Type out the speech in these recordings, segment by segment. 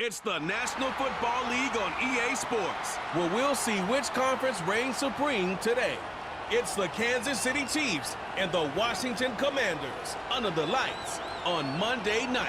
It's the National Football League on EA Sports, where we'll see which conference reigns supreme today. It's the Kansas City Chiefs and the Washington Commanders under the lights on Monday night.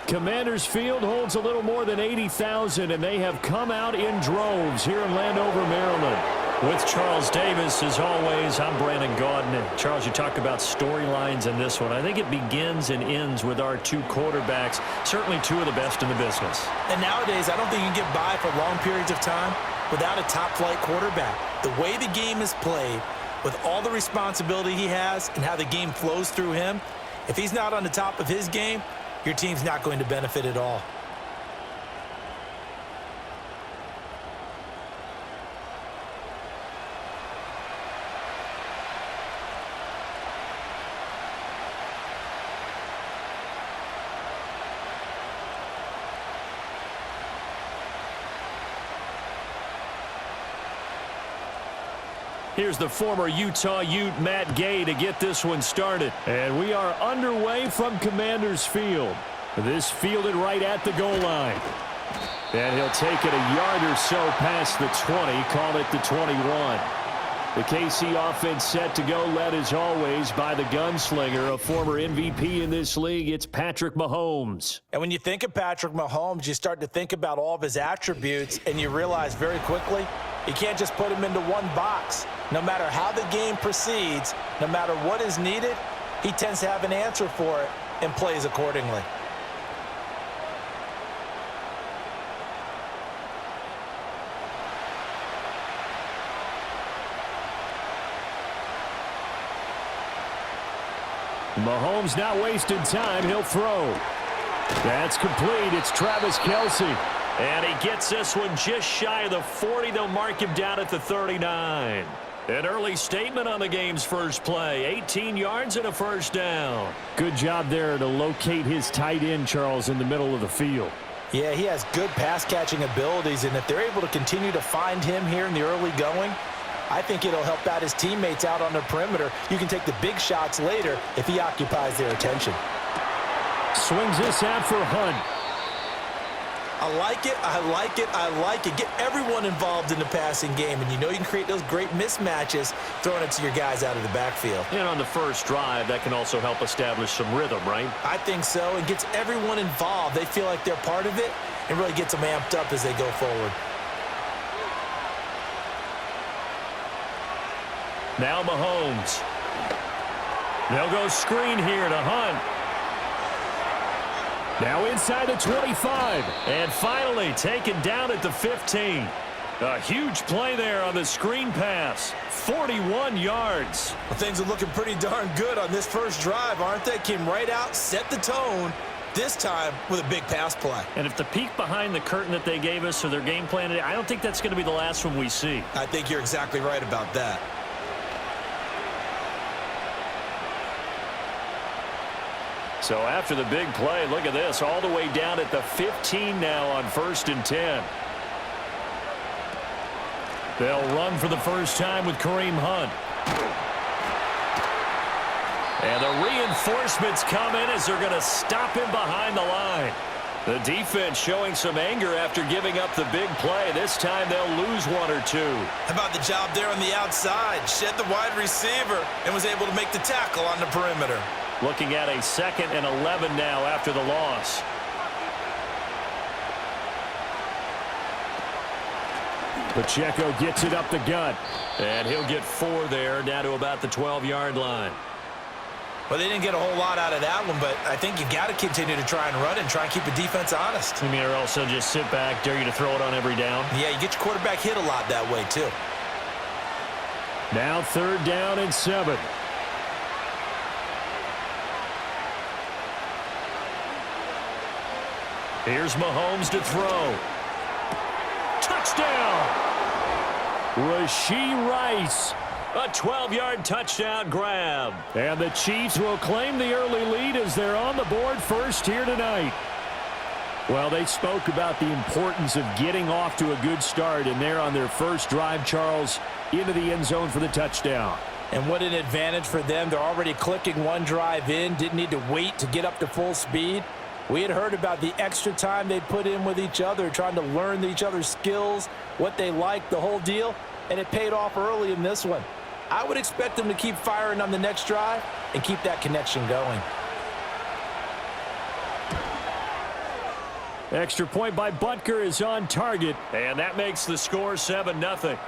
Commanders Field holds a little more than 80,000, and they have come out in droves here in Landover, Maryland. With Charles Davis, as always, I'm Brandon Gaudin. Charles, you talk about storylines in this one. I think it begins and ends with our two quarterbacks, certainly two of the best in the business. And nowadays, I don't think you can get by for long periods of time without a top-flight quarterback. The way the game is played, with all the responsibility he has and how the game flows through him, if he's not on the top of his game, your team's not going to benefit at all. Here's the former Utah Ute, Matt Gay, to get this one started. And we are underway from Commanders Field. This fielded right at the goal line. And he'll take it a yard or so past the 20, call it the 21. The KC offense set to go, led as always by the gunslinger, a former MVP in this league. It's Patrick Mahomes. And when you think of Patrick Mahomes, you start to think about all of his attributes, and you realize very quickly you can't just put him into one box. No matter how the game proceeds, no matter what is needed, he tends to have an answer for it and plays accordingly. Mahomes not wasting time. He'll throw. That's complete. It's Travis Kelce. And he gets this one just shy of the 40. They'll mark him down at the 39. An early statement on the game's first play. 18 yards and a first down. Good job there to locate his tight end, Charles, in the middle of the field. Yeah, he has good pass-catching abilities, and if they're able to continue to find him here in the early going, I think it'll help out his teammates out on the perimeter. You can take the big shots later if he occupies their attention. Swings this out for Hunt. I like it, I like it, I like it. Get everyone involved in the passing game, and you know you can create those great mismatches throwing it to your guys out of the backfield. And on the first drive, that can also help establish some rhythm, right? I think so. It gets everyone involved. They feel like they're part of it and really gets them amped up as they go forward. Now Mahomes. They'll go screen here to Hunt. Now inside the 25. And finally taken down at the 15. A huge play there on the screen pass. 41 yards. Well, things are looking pretty darn good on this first drive, aren't they? Came right out, set the tone, this time with a big pass play. And if the peek behind the curtain that they gave us or their game plan, I don't think that's going to be the last one we see. I think you're exactly right about that. So after the big play, look at this, all the way down at the 15 now on 1st and 10. They'll run for the first time with Kareem Hunt. And the reinforcements come in as they're going to stop him behind the line. The defense showing some anger after giving up the big play. This time they'll lose one or two. How about the job there on the outside? Shed the wide receiver and was able to make the tackle on the perimeter. Looking at a 2nd and 11 now after the loss. Pacheco gets it up the gut. And he'll get 4 there, down to about the 12-yard line. Well, they didn't get a whole lot out of that one, but I think you've got to continue to try and run and try and keep the defense honest. You mean, or also just sit back, dare you to throw it on every down? Yeah, you get your quarterback hit a lot that way, too. Now 3rd down and 7. Here's Mahomes to throw. Touchdown! Rashee Rice. A 12-yard touchdown grab. And the Chiefs will claim the early lead as they're on the board first here tonight. Well, they spoke about the importance of getting off to a good start, and they're on their first drive, Charles, into the end zone for the touchdown. And what an advantage for them. They're already clicking one drive in, didn't need to wait to get up to full speed. We had heard about the extra time they put in with each other, trying to learn each other's skills, what they like, the whole deal, and it paid off early in this one. I would expect them to keep firing on the next drive and keep that connection going. Extra point by Butker is on target, and that makes the score 7-0.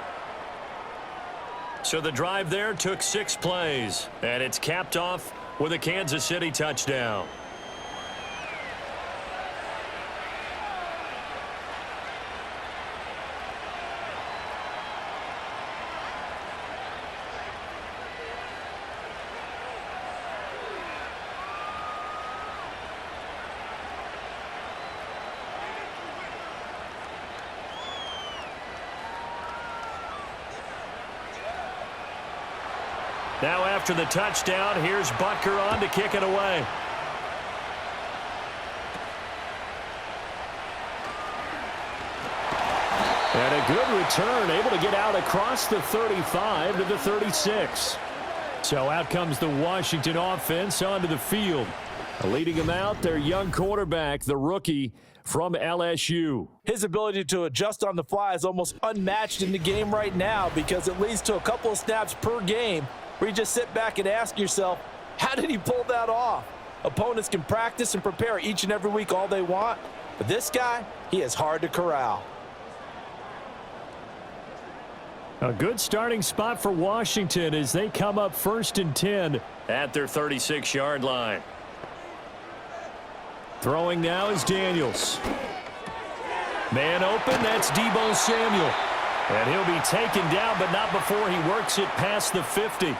So the drive there took 6 plays, and it's capped off with a Kansas City touchdown. Now after the touchdown, here's Butker on to kick it away. And a good return, able to get out across the 35 to the 36. So out comes the Washington offense onto the field. Leading them out, their young quarterback, the rookie from LSU. His ability to adjust on the fly is almost unmatched in the game right now because it leads to a couple of snaps per game where you just sit back and ask yourself, how did he pull that off? Opponents can practice and prepare each and every week all they want, but this guy, he is hard to corral. A good starting spot for Washington as they come up 1st and 10 at their 36-yard line. Throwing now is Daniels. Man open, that's Deebo Samuel. And he'll be taken down, but not before he works it past the 50.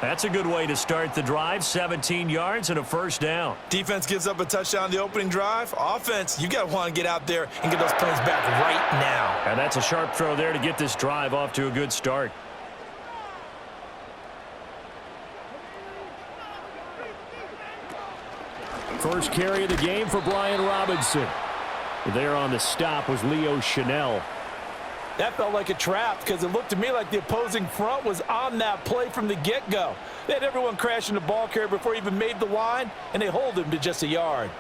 That's a good way to start the drive, 17 yards and a first down. Defense gives up a touchdown the opening drive. Offense, you got to want to get out there and get those plays back right now. And that's a sharp throw there to get this drive off to a good start. First carry of the game for Brian Robinson. There on the stop was Leo Chanel. That felt like a trap because it looked to me like the opposing front was on that play from the get-go. They had everyone crashing the ball carrier before he even made the line, and they hold him to just a yard.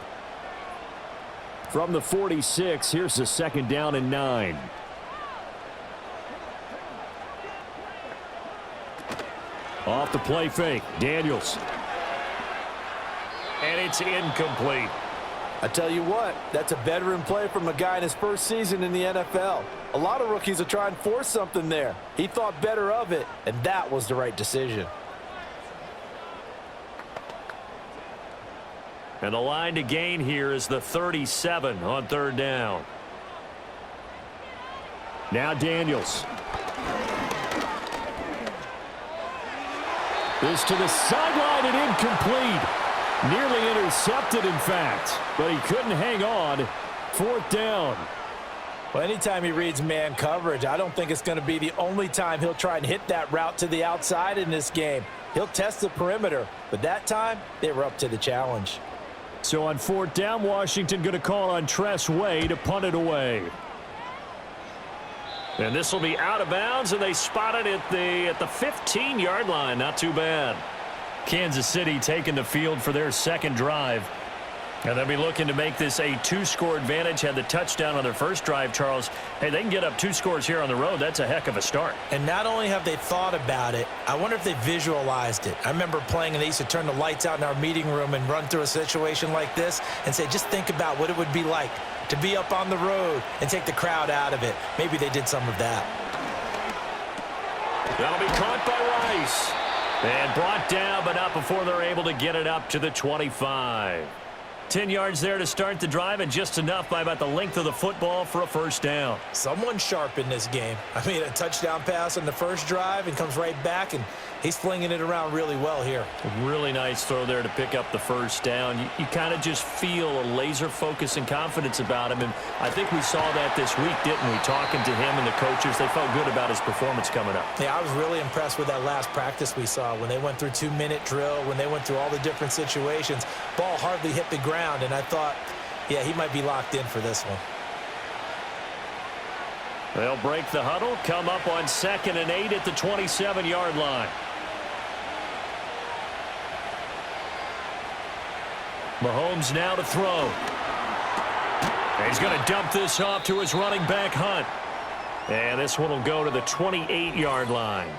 From the 46, here's the 2nd down and 9. Off the play fake, Daniels. And it's incomplete. I tell you what, that's a veteran play from a guy in his first season in the NFL. A lot of rookies will try and force something there. He thought better of it, and that was the right decision. And the line to gain here is the 37 on 3rd down. Now Daniels. This to the sideline and incomplete. Nearly intercepted, in fact, but he couldn't hang on. 4th down. Well, anytime he reads man coverage, I don't think it's going to be the only time he'll try and hit that route to the outside in this game. He'll test the perimeter, but that time they were up to the challenge. So on 4th down, Washington going to call on Tress Way to punt it away. And this will be out of bounds, and they spot it at the 15-yard line. Not too bad. Kansas City taking the field for their 2nd drive. And they'll be looking to make this a 2-score advantage. Had the touchdown on their first drive, Charles. Hey, they can get up 2 scores here on the road. That's a heck of a start. And not only have they thought about it, I wonder if they visualized it. I remember playing, and they used to turn the lights out in our meeting room and run through a situation like this and say, just think about what it would be like to be up on the road and take the crowd out of it. Maybe they did some of that. That'll be caught by Rice. And brought down, but not before they're able to get it up to the 25. 10 yards there to start the drive, and just enough by about the length of the football for a first down. Someone sharp in this game. I mean, a touchdown pass on the first drive and comes right back, and he's flinging it around really well here. A really nice throw there to pick up the first down. You kind of just feel a laser focus and confidence about him, and I think we saw that this week, didn't we? Talking to him and the coaches, they felt good about his performance coming up. Yeah, I was really impressed with that last practice we saw when they went through 2-minute drill, when they went through all the different situations. Ball hardly hit the ground. And I thought, yeah, he might be locked in for this one. They'll break the huddle, come up on 2nd and 8 at the 27-yard line. Mahomes now to throw. And he's going to dump this off to his running back, Hunt. And this one will go to the 28-yard line.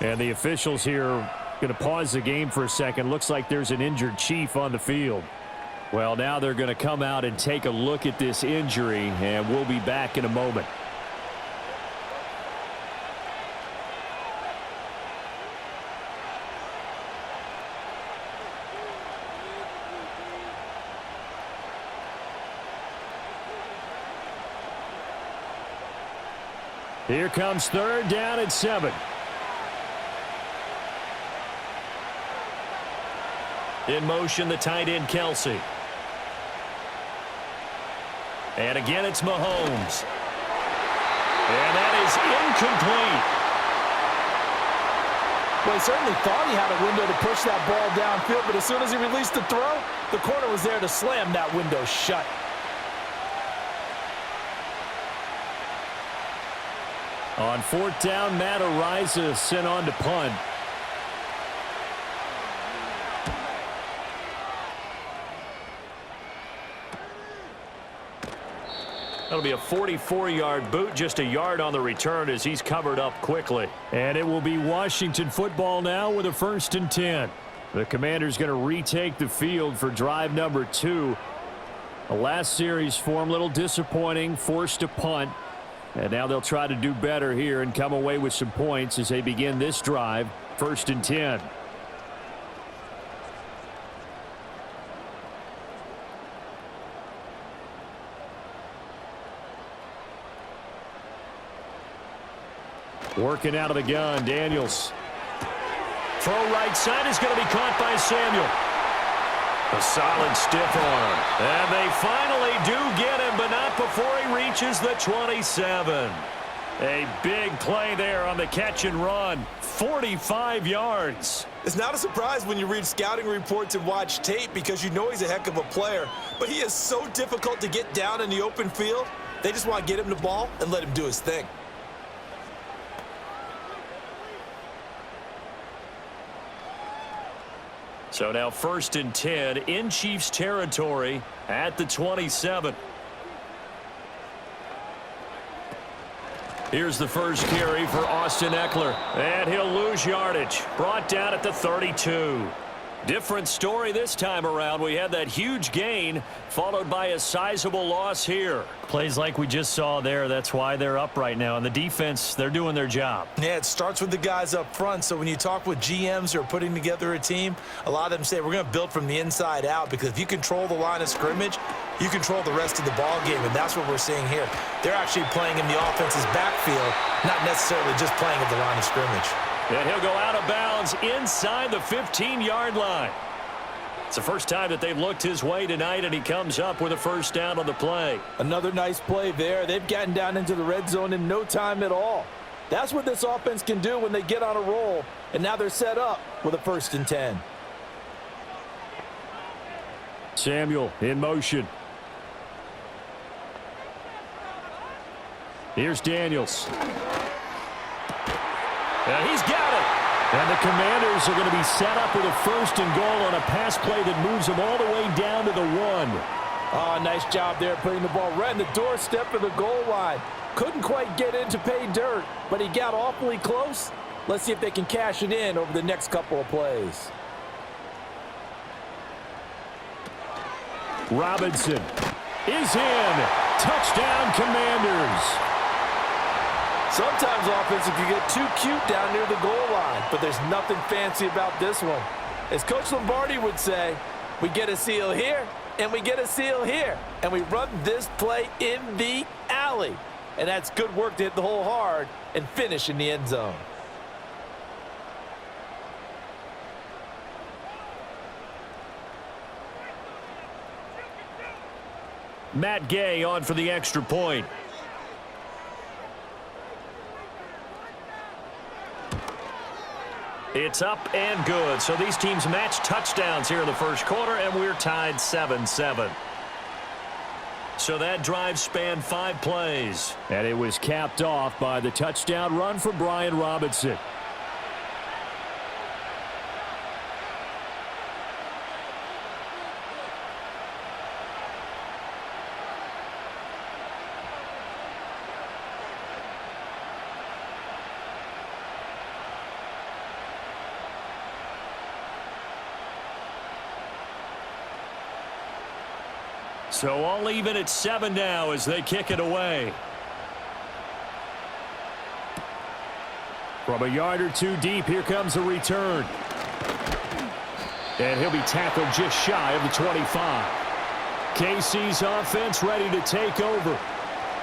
And the officials here are going to pause the game for a second. Looks like there's an injured Chief on the field. Well, now they're going to come out and take a look at this injury, and we'll be back in a moment. Here comes 3rd down and 7. In motion, the tight end, Kelsey. And again, it's Mahomes. And that is incomplete. Well, he certainly thought he had a window to push that ball downfield, but as soon as he released the throw, the corner was there to slam that window shut. On 4th down, Matt Ariza sent on to punt. That'll be a 44-yard boot, just a yard on the return as he's covered up quickly. And it will be Washington football now with a 1st and 10. The Commanders going to retake the field for drive number 2. The last series for him, a little disappointing, forced to punt. And now they'll try to do better here and come away with some points as they begin this drive, 1st and 10. Working out of the gun, Daniels. Throw right side is going to be caught by Samuel. A solid stiff arm. And they finally do get him, but not before he reaches the 27. A big play there on the catch and run. 45 yards. It's not a surprise when you read scouting reports and watch tape because you know he's a heck of a player. But he is so difficult to get down in the open field. They just want to get him the ball and let him do his thing. So now 1st and 10 in Chiefs territory at the 27. Here's the first carry for Austin Eckler. And he'll lose yardage. Brought down at the 32. Different story this time around. We had that huge gain followed by a sizable loss here. Plays like we just saw there. That's why they're up right now. And the defense, they're doing their job. Yeah, it starts with the guys up front. So when you talk with GMs who are putting together a team, a lot of them say we're going to build from the inside out because if you control the line of scrimmage, you control the rest of the ball game. And that's what we're seeing here. They're actually playing in the offense's backfield, not necessarily just playing at the line of scrimmage. And he'll go out of bounds inside the 15-yard line. It's the first time that they've looked his way tonight, and he comes up with a 1st down on the play. Another nice play there. They've gotten down into the red zone in no time at all. That's what this offense can do when they get on a roll, and now they're set up with a 1st and 10. Samuel in motion. Here's Daniels. And he's got it. And the Commanders are going to be set up with a 1st and goal on a pass play that moves them all the way down to the 1. Oh, nice job there putting the ball right in the doorstep of the goal line. Couldn't quite get in to pay dirt, but he got awfully close. Let's see if they can cash it in over the next couple of plays. Robinson is in. Touchdown, Commanders. Sometimes offensive can get too cute down near the goal line, but there's nothing fancy about this one. As Coach Lombardi would say, we get a seal here, and we get a seal here, and we run this play in the alley. And that's good work to hit the hole hard and finish in the end zone. Matt Gay on for the extra point. It's up and good. So these teams match touchdowns here in the first quarter, and we're tied 7-7. So that drive spanned 5 plays. And it was capped off by the touchdown run for Brian Robinson. So all even at 7 now as they kick it away. From a yard or two deep, here comes a return. And he'll be tackled just shy of the 25. KC's offense ready to take over.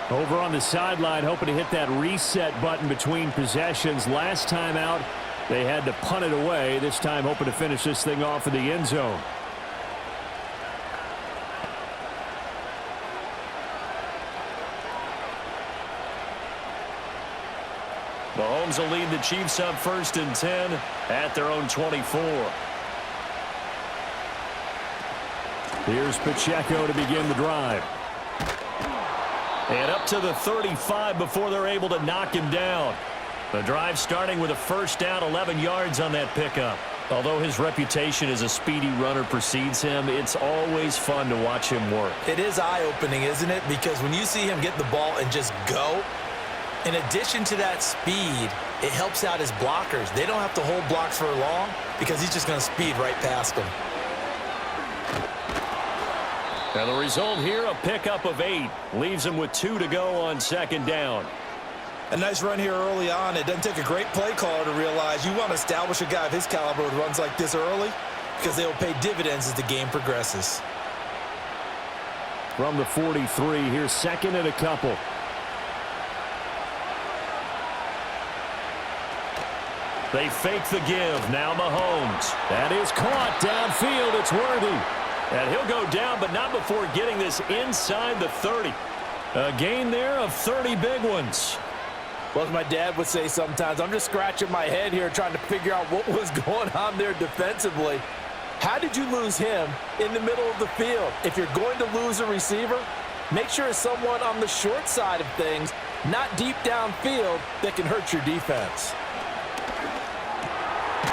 Over on the sideline, hoping to hit that reset button between possessions. Last time out, they had to punt it away. This time, hoping to finish this thing off in the end zone. Mahomes will lead the Chiefs up 1st and 10 at their own 24. Here's Pacheco to begin the drive. And up to the 35 before they're able to knock him down. The drive starting with a first down, 11 yards on that pickup. Although his reputation as a speedy runner precedes him, it's always fun to watch him work. It is eye-opening, isn't it? Because when you see him get the ball and just go, in addition to that speed, it helps out his blockers. They don't have to hold blocks for long because he's just going to speed right past them. And the result here, a pickup of 8. Leaves him with 2 to go on 2nd down. A nice run here early on. It doesn't take a great play caller to realize you want to establish a guy of his caliber with runs like this early because they will pay dividends as the game progresses. From the 43, here's 2nd and a couple. They fake the give. Now Mahomes. That is caught downfield. It's Worthy. And he'll go down, but not before getting this inside the 30. A gain there of 30 big ones. Well, as my dad would say sometimes, I'm just scratching my head here trying to figure out what was going on there defensively. How did you lose him in the middle of the field? If you're going to lose a receiver, make sure it's someone on the short side of things, not deep downfield, that can hurt your defense.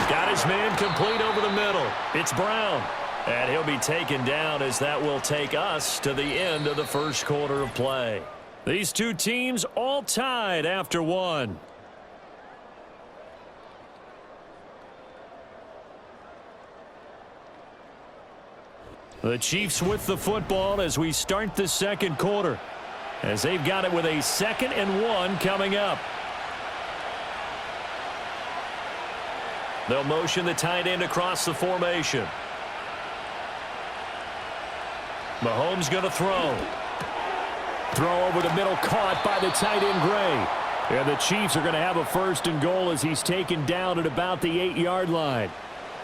Got his man complete over the middle. It's Brown. And he'll be taken down as that will take us to the end of the first quarter of play. These two teams all tied after 1. The Chiefs with the football as we start the second quarter, as they've got it with a 2nd and 1 coming up. They'll motion the tight end across the formation. Mahomes going to throw. Throw over the middle, caught by the tight end Gray. And the Chiefs are going to have a 1st and goal as he's taken down at about the 8-yard line.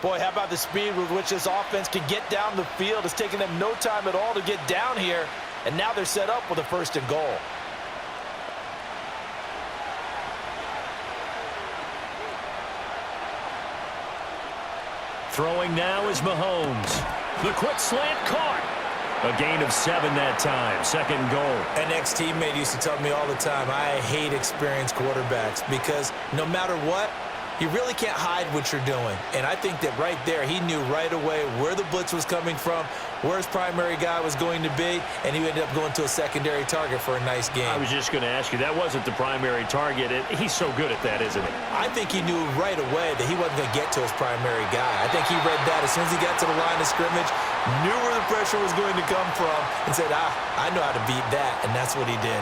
Boy, how about the speed with which this offense can get down the field? It's taken them no time at all to get down here. And now they're set up with a 1st and goal. Throwing now is Mahomes. The quick slant caught. A gain of 7 that time. 2nd goal. An ex-teammate used to tell me all the time, I hate experienced quarterbacks because no matter what, you really can't hide what you're doing. And I think that right there, he knew right away where the blitz was coming from, where his primary guy was going to be, and he ended up going to a secondary target for a nice game. I was just going to ask you, that wasn't the primary target. He's so good at that, isn't he? I think he knew right away that he wasn't going to get to his primary guy. I think he read that as soon as he got to the line of scrimmage, knew where the pressure was going to come from, and said, I know how to beat that, and that's what he did.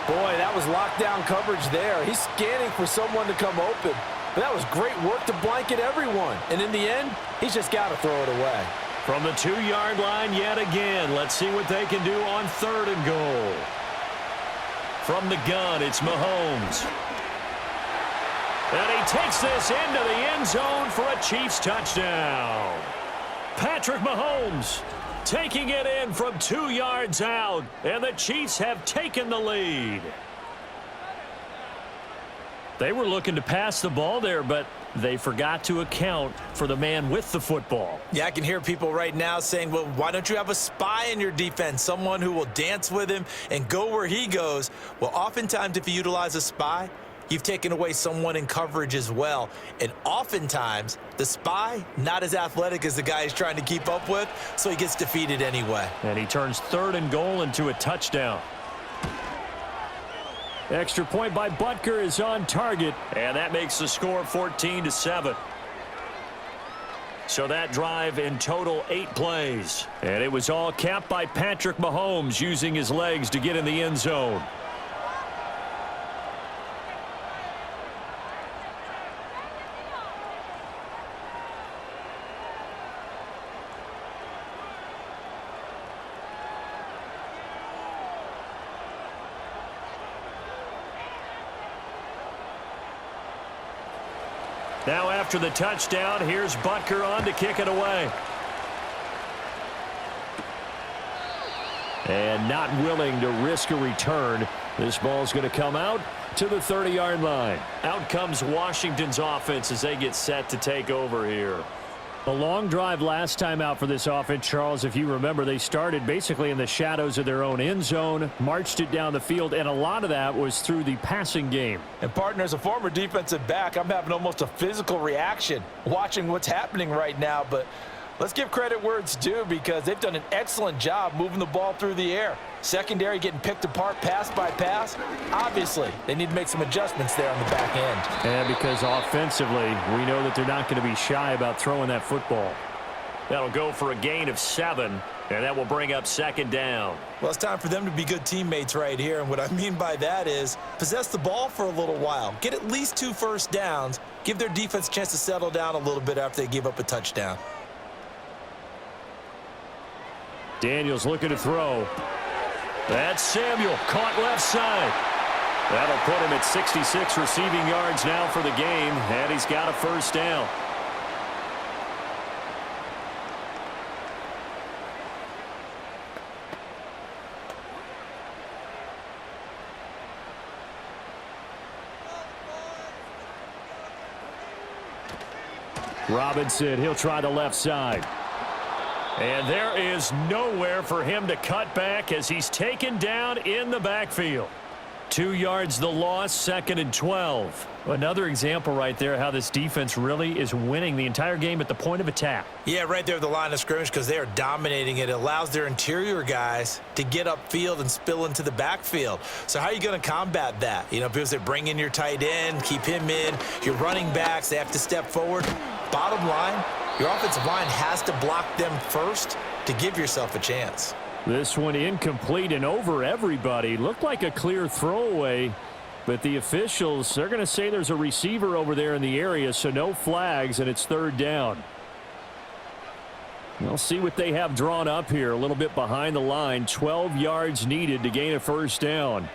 Boy, that was lockdown coverage there. He's scanning for someone to come open. But that was great work to blanket everyone. And in the end, he's just got to throw it away. From the 2-yard line yet again. Let's see what they can do on 3rd and goal. From the gun, it's Mahomes. And he takes this into the end zone for a Chiefs touchdown. Patrick Mahomes taking it in from 2 yards out. And the Chiefs have taken the lead. They were looking to pass the ball there, but they forgot to account for the man with the football. Yeah, I can hear people right now saying, well, why don't you have a spy in your defense, someone who will dance with him and go where he goes? Well, oftentimes if you utilize a spy, you've taken away someone in coverage as well. And oftentimes, the spy, not as athletic as the guy he's trying to keep up with, so he gets defeated anyway. And he turns 3rd and goal into a touchdown. Extra point by Butker is on target, and that makes the score 14-7. So that drive in total 8 plays. And it was all capped by Patrick Mahomes using his legs to get in the end zone. Now after the touchdown, here's Butker on to kick it away. And not willing to risk a return. This ball's going to come out to the 30-yard line. Out comes Washington's offense as they get set to take over here. A long drive last time out for this offense, Charles. If you remember, they started basically in the shadows of their own end zone, marched it down the field, and a lot of that was through the passing game. And partner, as a former defensive back, I'm having almost a physical reaction watching what's happening right now. But let's give credit where it's due, because they've done an excellent job moving the ball through the air. Secondary getting picked apart pass by pass. Obviously, they need to make some adjustments there on the back end. And because offensively, we know that they're not going to be shy about throwing that football. That'll go for a gain of 7, and that will bring up 2nd down. Well, it's time for them to be good teammates right here. And what I mean by that is possess the ball for a little while. Get at least 2 first downs. Give their defense a chance to settle down a little bit after they give up a touchdown. Daniels looking to throw. That's Samuel, caught left side. That'll put him at 66 receiving yards now for the game, and he's got a first down. Robinson, he'll try the left side. And there is nowhere for him to cut back as he's taken down in the backfield. 2 yards the loss, 2nd and 12. Another example right there how this defense really is winning the entire game at the point of attack. Yeah, right there at the line of scrimmage, because they are dominating it. It allows their interior guys to get upfield and spill into the backfield. So how are you going to combat that? You know, because they bring in your tight end, keep him in. Your running backs, they have to step forward. Bottom line, your offensive line has to block them first to give yourself a chance. This one incomplete and over everybody. Looked like a clear throwaway, but the officials, they're going to say there's a receiver over there in the area, so no flags, and it's 3rd down. We'll see what they have drawn up here. A little bit behind the line. 12 yards needed to gain a first down.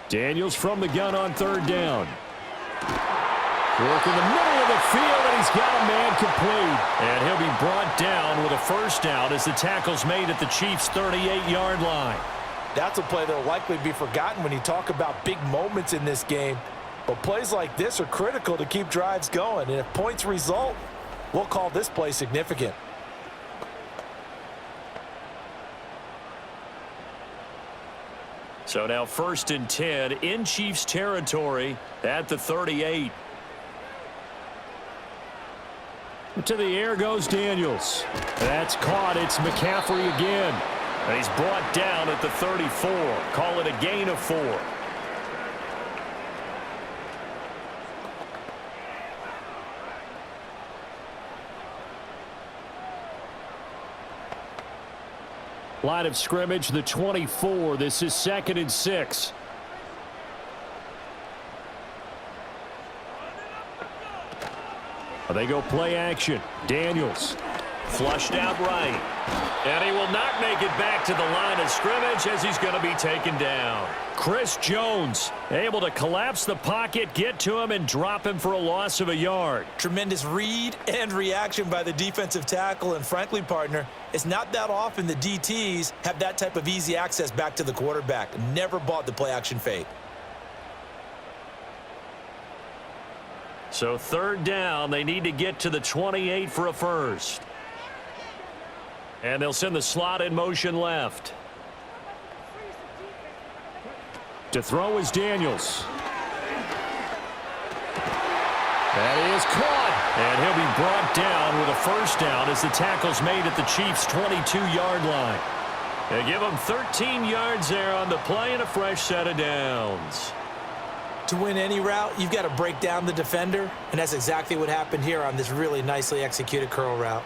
Daniels from the gun on 3rd down. Work in the middle of the field, and he's got a man complete. And he'll be brought down with a first down as the tackle's made at the Chiefs' 38-yard line. That's a play that will likely be forgotten when you talk about big moments in this game. But plays like this are critical to keep drives going. And if points result, we'll call this play significant. So now 1st and 10 in Chiefs territory at the 38. To the air goes Daniels. That's caught. It's McCaffrey again. And he's brought down at the 34. Call it a gain of 4. Line of scrimmage, the 24. This is 2nd and 6. They go play action. Daniels. Flushed out right. And he will not make it back to the line of scrimmage as he's going to be taken down. Chris Jones able to collapse the pocket, get to him, and drop him for a loss of a yard. Tremendous read and reaction by the defensive tackle. And frankly, partner, it's not that often the DTs have that type of easy access back to the quarterback. Never bought the play action fake. So 3rd down, they need to get to the 28 for a first. And they'll send the slot in motion left. To throw is Daniels. That is caught. And he'll be brought down with a first down as the tackle's made at the Chiefs' 22-yard line. They give him 13 yards there on the play and a fresh set of downs. To win any route, you've got to break down the defender, and that's exactly what happened here on this really nicely executed curl route.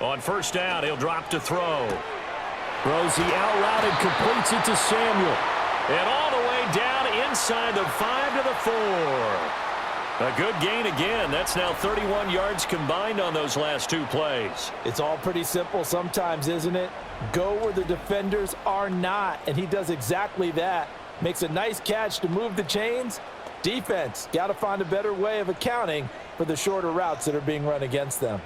On first down, he'll drop to throw. Throws the out route and completes it to Samuel. And all the way down inside the 5 to the 4. A good gain again. That's now 31 yards combined on those last 2 plays. It's all pretty simple sometimes, isn't it? Go where the defenders are not, and he does exactly that. Makes a nice catch to move the chains. Defense, got to find a better way of accounting for the shorter routes that are being run against them.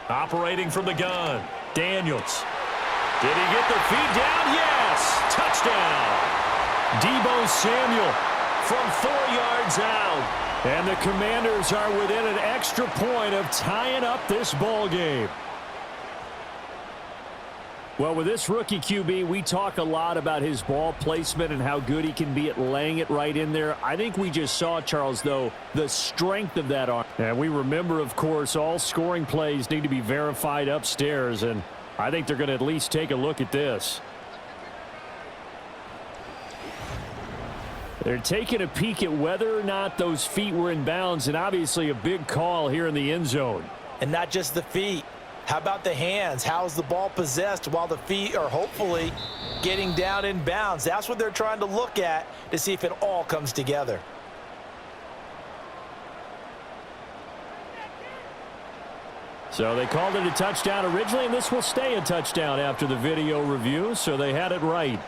Operating from the gun, Daniels. Did he get the feed down? Yes! Touchdown! Deebo Samuel from 4 yards out. And the Commanders are within an extra point of tying up this ball game. Well, with this rookie QB, we talk a lot about his ball placement and how good he can be at laying it right in there. I think we just saw, Charles, though, the strength of that arm. And we remember, of course, all scoring plays need to be verified upstairs, and I think they're going to at least take a look at this. They're taking a peek at whether or not those feet were in bounds, and obviously a big call here in the end zone. And not just the feet. How about the hands? How's the ball possessed while the feet are hopefully getting down in bounds? That's what they're trying to look at to see if it all comes together. So they called it a touchdown originally, and this will stay a touchdown after the video review, so they had it right.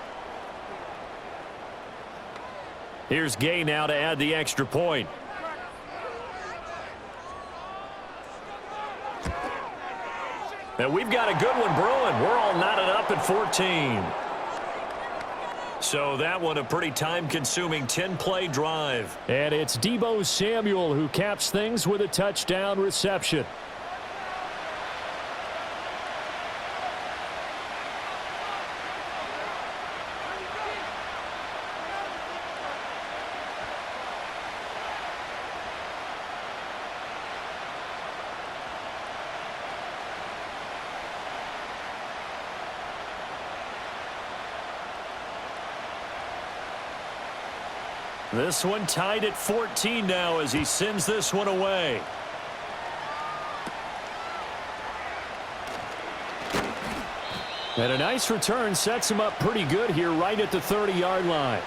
Here's Gay now to add the extra point. And we've got a good one brewing. We're all knotted up at 14. So that one a pretty time-consuming 10-play drive. And it's Deebo Samuel who caps things with a touchdown reception. This one tied at 14 now as he sends this one away. And a nice return sets him up pretty good here right at the 30-yard line.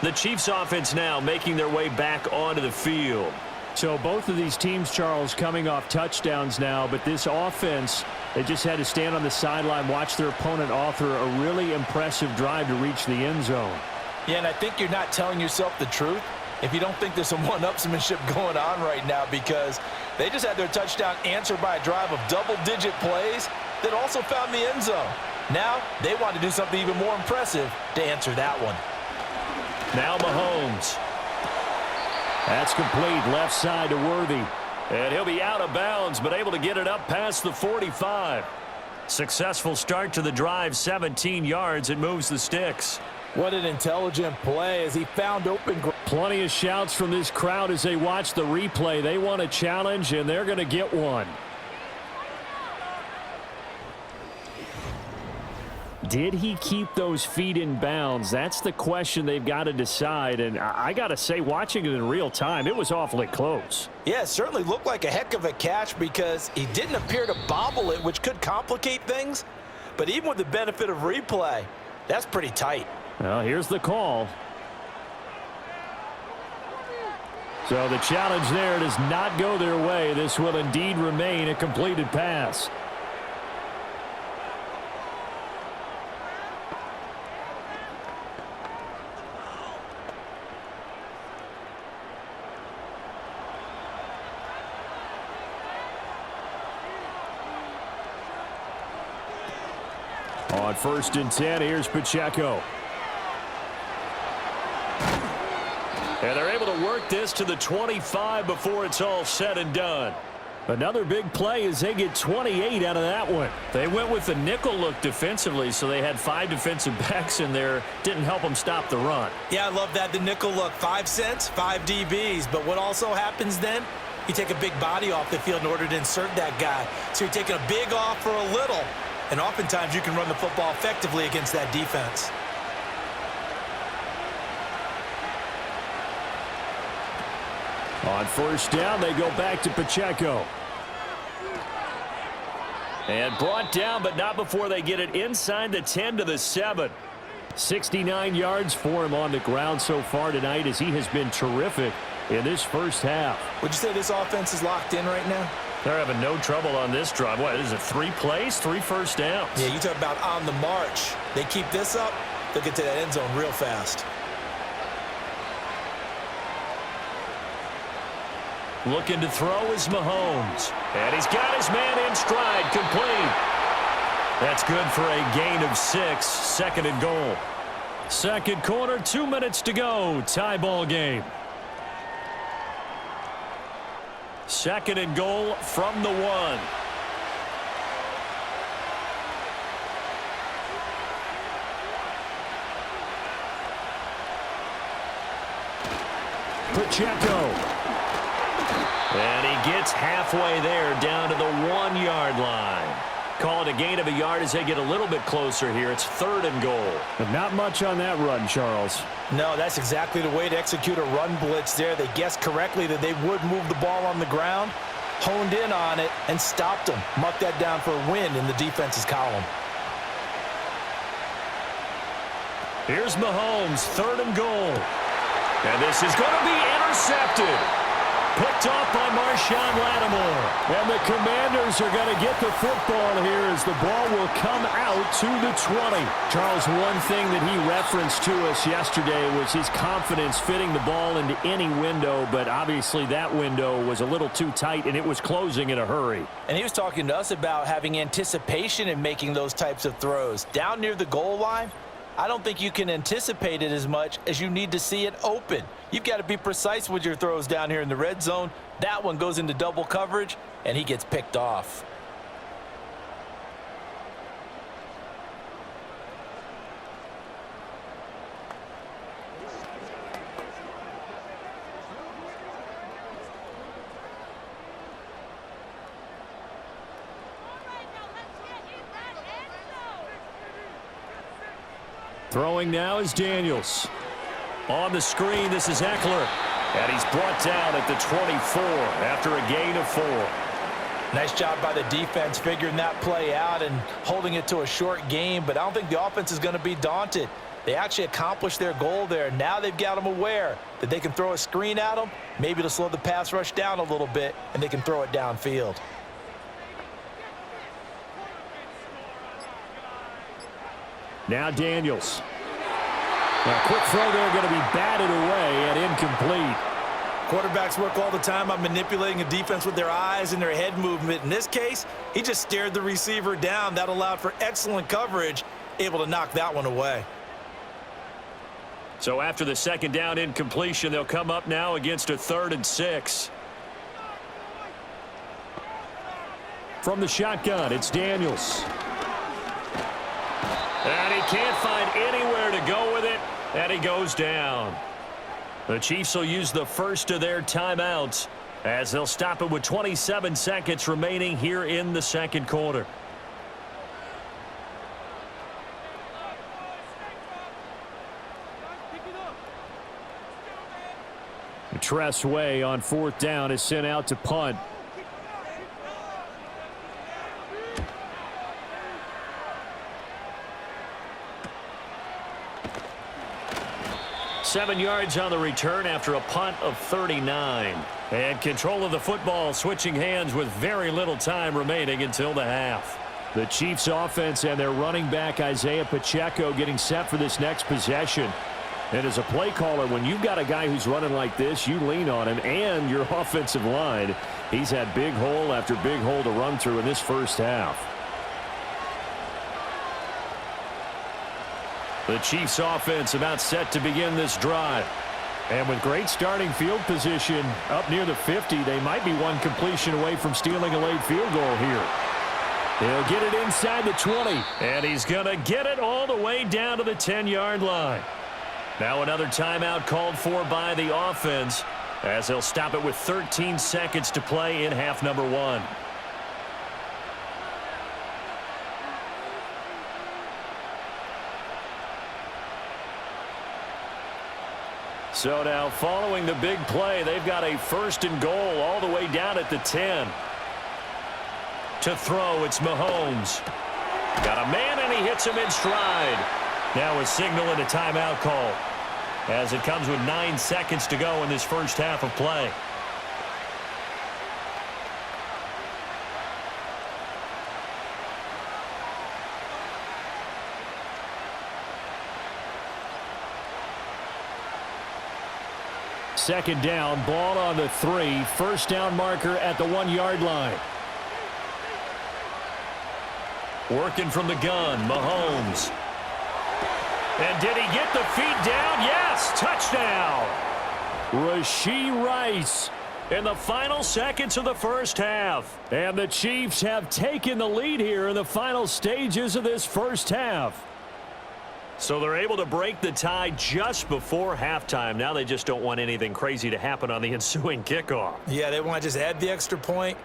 The Chiefs offense now making their way back onto the field. So both of these teams, Charles, coming off touchdowns now, but this offense, they just had to stand on the sideline, watch their opponent author a really impressive drive to reach the end zone. Yeah, and I think you're not telling yourself the truth if you don't think there's some one-upsmanship going on right now, because they just had their touchdown answered by a drive of double-digit plays that also found the end zone. Now they want to do something even more impressive to answer that one. Now Mahomes. That's complete left side to Worthy. And he'll be out of bounds, but able to get it up past the 45. Successful start to the drive, 17 yards. It moves the sticks. What an intelligent play as he found open. Plenty of shouts from this crowd as they watch the replay. They want a challenge, and they're going to get one. Did he keep those feet in bounds? That's the question they've got to decide. And I got to say, watching it in real time, it was awfully close. Yeah, it certainly looked like a heck of a catch because he didn't appear to bobble it, which could complicate things. But even with the benefit of replay, that's pretty tight. Well, here's the call. So the challenge there does not go their way. This will indeed remain a completed pass. On 1st and 10, here's Pacheco. And they're able to work this to the 25 before it's all said and done. Another big play as they get 28 out of that one. They went with the nickel look defensively, so they had 5 defensive backs in there. Didn't help them stop the run. Yeah, I love that. The nickel look, 5 cents, 5 DBs. But what also happens then? You take a big body off the field in order to insert that guy. So you're taking a big off for a little. And oftentimes you can run the football effectively against that defense. On first down, they go back to Pacheco. And brought down, but not before they get it inside the 10 to the 7. 69 yards for him on the ground so far tonight as he has been terrific in this first half. Would you say this offense is locked in right now? They're having no trouble on this drive. What, is it 3 plays, 3 first downs? Yeah, you talk about on the march. They keep this up, they'll get to that end zone real fast. Looking to throw is Mahomes. And he's got his man in stride, complete. That's good for a gain of 6, second and goal. Second quarter, 2 minutes to go. Tie ball game. Second and goal from the 1. Pacheco. And he gets halfway there down to the 1-yard line. Call it a gain of a yard as they get a little bit closer here. It's third and goal. But not much on that run, Charles. No, that's exactly the way to execute a run blitz there. They guessed correctly that they would move the ball on the ground, honed in on it, and stopped them. Marked that down for a win in the defense's column. Here's Mahomes, third and goal. And this is going to be intercepted. Picked off by Marshawn Lattimore. And the Commanders are going to get the football here as the ball will come out to the 20. Charles, one thing that he referenced to us yesterday was his confidence fitting the ball into any window, but obviously that window was a little too tight and it was closing in a hurry. And he was talking to us about having anticipation in making those types of throws. Down near the goal line, I don't think you can anticipate it as much as you need to see it open. You've got to be precise with your throws down here in the red zone. That one goes into double coverage, and he gets picked off. Throwing now is Daniels. On the screen, this is Eckler. And he's brought down at the 24 after a gain of 4. Nice job by the defense figuring that play out and holding it to a short game, but I don't think the offense is going to be daunted. They actually accomplished their goal there. Now they've got them aware that they can throw a screen at them, maybe to slow the pass rush down a little bit, and they can throw it downfield. Now Daniels. A quick throw there going to be batted away and incomplete. Quarterbacks work all the time on manipulating a defense with their eyes and their head movement. In this case, he just stared the receiver down. That allowed for excellent coverage, able to knock that one away. So after the second down incompletion, they'll come up now against a 3rd and 6. From the shotgun, it's Daniels. And he can't find anywhere to go with it, and he goes down. The Chiefs will use the first of their timeouts as they'll stop it with 27 seconds remaining here in the second quarter. Tress Way on 4th down is sent out to punt. Seven yards on the return after a punt of 39. And control of the football switching hands with very little time remaining until the half. The Chiefs offense and their running back Isaiah Pacheco getting set for this next possession. And as a play caller, when you've got a guy who's running like this, you lean on him and your offensive line. He's had big hole after big hole to run through in this first half. The Chiefs offense about set to begin this drive. And with great starting field position up near the 50, they might be one completion away from stealing a late field goal here. He'll get it inside the 20. And he's going to get it all the way down to the 10-yard line. Now another timeout called for by the offense as they'll stop it with 13 seconds to play in half number 1. So now following the big play, they've got a 1st and goal all the way down at the 10. To throw, it's Mahomes. Got a man, and he hits him in stride. Now a signal and a timeout call, as it comes with 9 seconds to go in this first half of play. Second down, ball on the 3. First down marker at the 1-yard line. Working from the gun, Mahomes. And did he get the feet down? Yes, touchdown. Rashee Rice in the final seconds of the first half. And the Chiefs have taken the lead here in the final stages of this first half. So they're able to break the tie just before halftime. Now they just don't want anything crazy to happen on the ensuing kickoff. Yeah, they want to just add the extra point,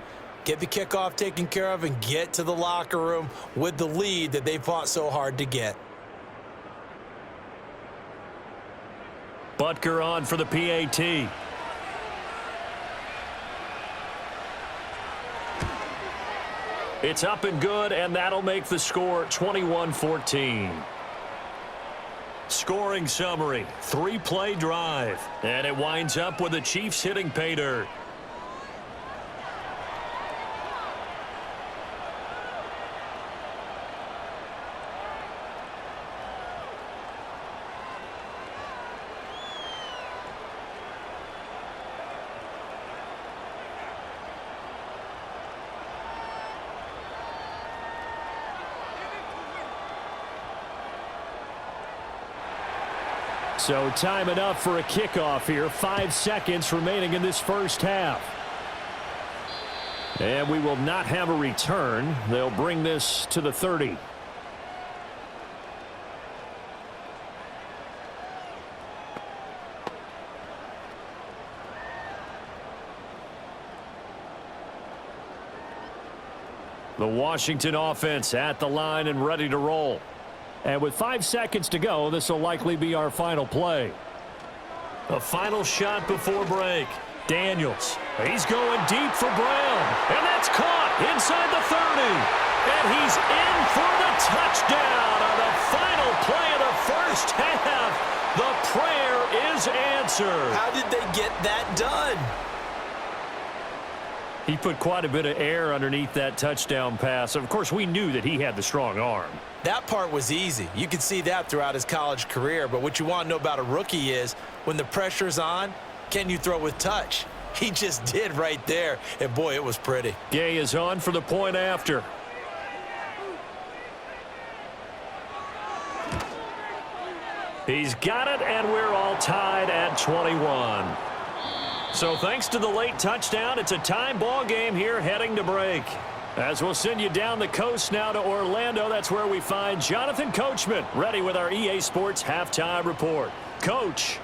get the kickoff taken care of, and get to the locker room with the lead that they fought so hard to get. Butker on for the PAT. It's up and good, and that'll make the score 21-14. Scoring summary, 3-play drive. And it winds up with the Chiefs hitting pay dirt. So time enough for a kickoff here. 5 seconds remaining in this first half. And we will not have a return. They'll bring this to the 30. The Washington offense at the line and ready to roll. And with 5 seconds to go, this will likely be our final play. A final shot before break. Daniels. He's going deep for Brown. And that's caught inside the 30. And he's in for the touchdown on the final play of the first half. The prayer is answered. How did they get that done? He put quite a bit of air underneath that touchdown pass. Of course, we knew that he had the strong arm. That part was easy. You could see that throughout his college career. But what you want to know about a rookie is when the pressure's on, can you throw with touch? He just did right there. And, boy, it was pretty. Gay is on for the point after. He's got it, and we're all tied at 21. So thanks to the late touchdown, it's a time ball game here heading to break. As we'll send you down the coast now to Orlando, that's where we find Jonathan Coachman ready with our EA Sports halftime report. Coach.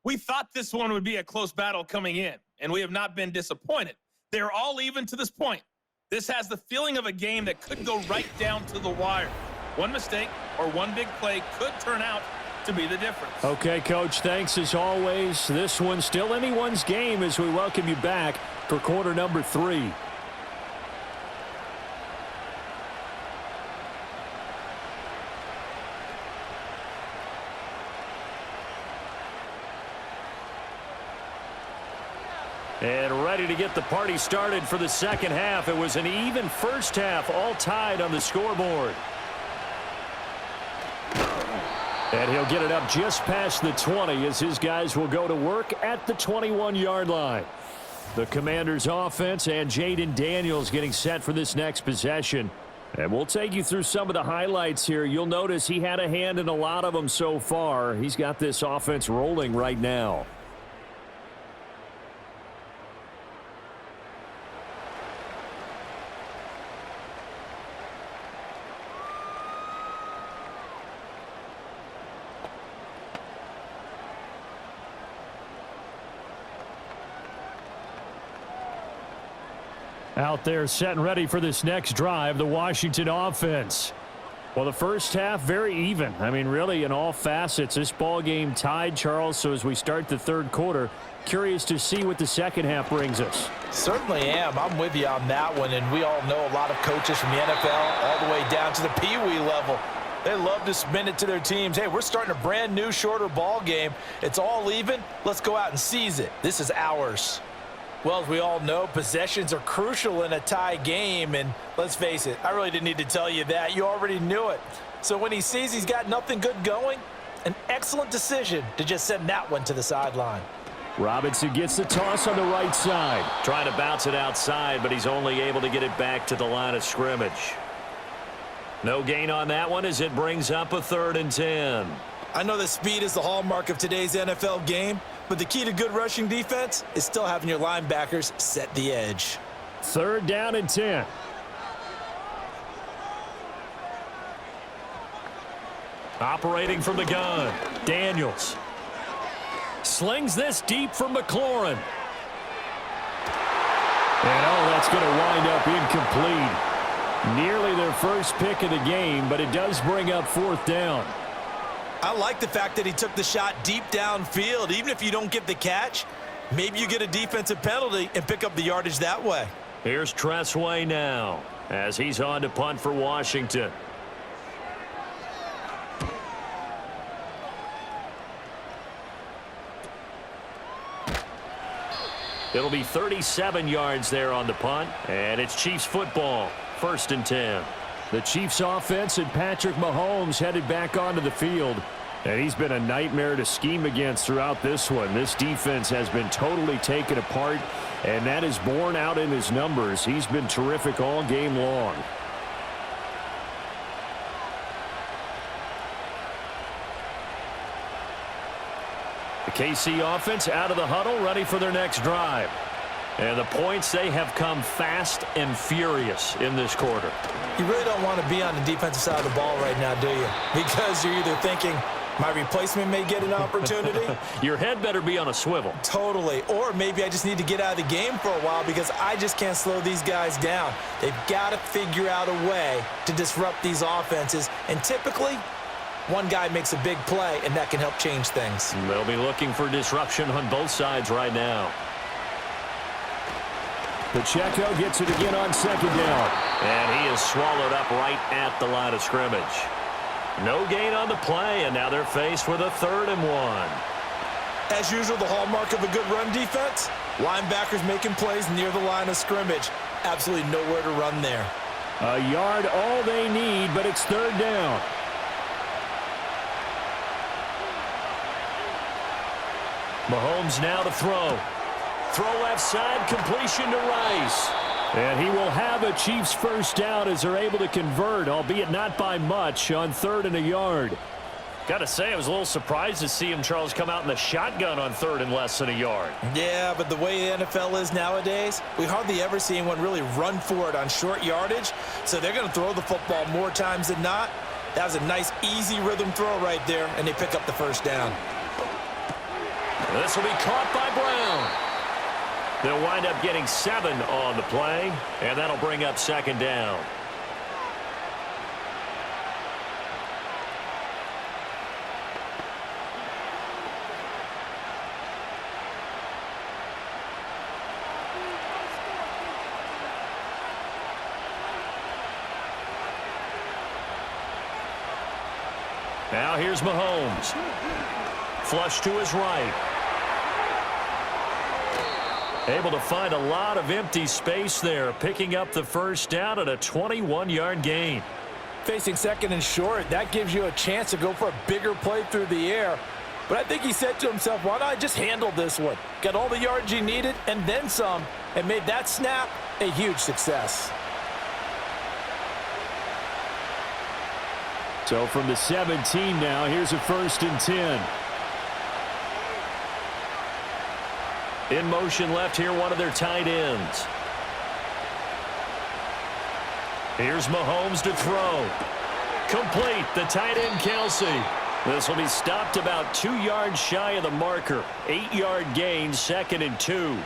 We thought this one would be a close battle coming in, and we have not been disappointed. They're all even to this point. This has the feeling of a game that could go right down to the wire. One mistake or one big play could turn out to be the difference. Okay, Coach, thanks as always. This one's still anyone's game as we welcome you back for quarter number 3. And ready to get the party started for the second half. It was an even first half, all tied on the scoreboard. And he'll get it up just past the 20 as his guys will go to work at the 21-yard line. The Commanders' offense and Jaden Daniels getting set for this next possession. And we'll take you through some of the highlights here. You'll notice he had a hand in a lot of them so far. He's got this offense rolling right now. Out there set and ready for this next drive, the Washington offense. Well, the first half, very even. I mean, really, in all facets, this ball game tied, Charles. So as we start the third quarter, curious to see what the second half brings us. Certainly am. I'm with you on that one. And we all know a lot of coaches from the NFL all the way down to the Pee Wee level. They love to spin it to their teams. Hey, we're starting a brand new, shorter ball game. It's all even. Let's go out and seize it. This is ours. Well, as we all know, possessions are crucial in a tie game, and let's face it, I really didn't need to tell you that. You already knew it. So when he sees he's got nothing good going, an excellent decision to just send that one to the sideline. Robinson gets the toss on the right side. Trying to bounce it outside, but he's only able to get it back to the line of scrimmage. No gain on that one as it brings up a 3rd and 10. I know that speed is the hallmark of today's NFL game, but the key to good rushing defense is still having your linebackers set the edge. 3rd down and 10. Operating from the gun, Daniels. Slings this deep for McLaurin. And that's going to wind up incomplete. Nearly their first pick of the game, but it does bring up 4th down. I like the fact that he took the shot deep downfield. Even if you don't get the catch, maybe you get a defensive penalty and pick up the yardage that way. Here's Tressway now as he's on to punt for Washington. It'll be 37 yards there on the punt, and it's Chiefs football, 1st and 10. The Chiefs offense and Patrick Mahomes headed back onto the field. And he's been a nightmare to scheme against throughout this one. This defense has been totally taken apart, and that is borne out in his numbers. He's been terrific all game long. The KC offense out of the huddle, ready for their next drive. And the points, they have come fast and furious in this quarter. You really don't want to be on the defensive side of the ball right now, do you? Because you're either thinking, my replacement may get an opportunity. Your head better be on a swivel. Totally. Or maybe I just need to get out of the game for a while because I just can't slow these guys down. They've got to figure out a way to disrupt these offenses. And typically, one guy makes a big play, and that can help change things. They'll be looking for disruption on both sides right now. Pacheco gets it again on 2nd down. And he is swallowed up right at the line of scrimmage. No gain on the play, and now they're faced with a 3rd and 1. As usual, the hallmark of a good run defense, linebackers making plays near the line of scrimmage. Absolutely nowhere to run there. A yard all they need, but it's 3rd down. Mahomes now to throw. Throw left side, completion to Rice. And he will have a Chiefs 1st down as they're able to convert, albeit not by much, on 3rd and a yard. Got to say, I was a little surprised to see him, Charles, come out in the shotgun on 3rd and less than a yard. Yeah, but the way the NFL is nowadays, we hardly ever see anyone really run for it on short yardage. So they're going to throw the football more times than not. That was a nice, easy rhythm throw right there, and they pick up the 1st down. This will be caught by Brown. They'll wind up getting 7 on the play, and that'll bring up 2nd down. Now here's Mahomes. Flush to his right. Able to find a lot of empty space there, picking up the 1st down at a 21-yard gain. Facing 2nd and short, that gives you a chance to go for a bigger play through the air. But I think he said to himself, why not I just handle this one? Got all the yards he needed and then some, and made that snap a huge success. So from the 17 now, here's a 1st and 10. In motion left here, one of their tight ends. Here's Mahomes to throw. Complete, the tight end Kelsey. This will be stopped about 2 yards shy of the marker. 8-yard gain, 2nd and 2.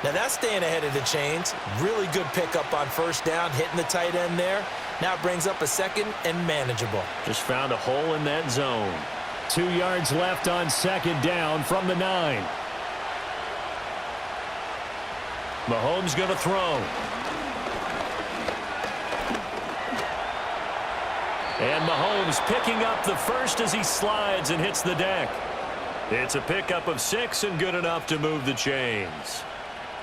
Now that's staying ahead of the chains. Really good pickup on first down, hitting the tight end there. Now it brings up a second and manageable. Just found a hole in that zone. 2 yards left on second down from the 9. Mahomes going to throw. And Mahomes picking up the first as he slides and hits the deck. It's a pickup of 6 and good enough to move the chains.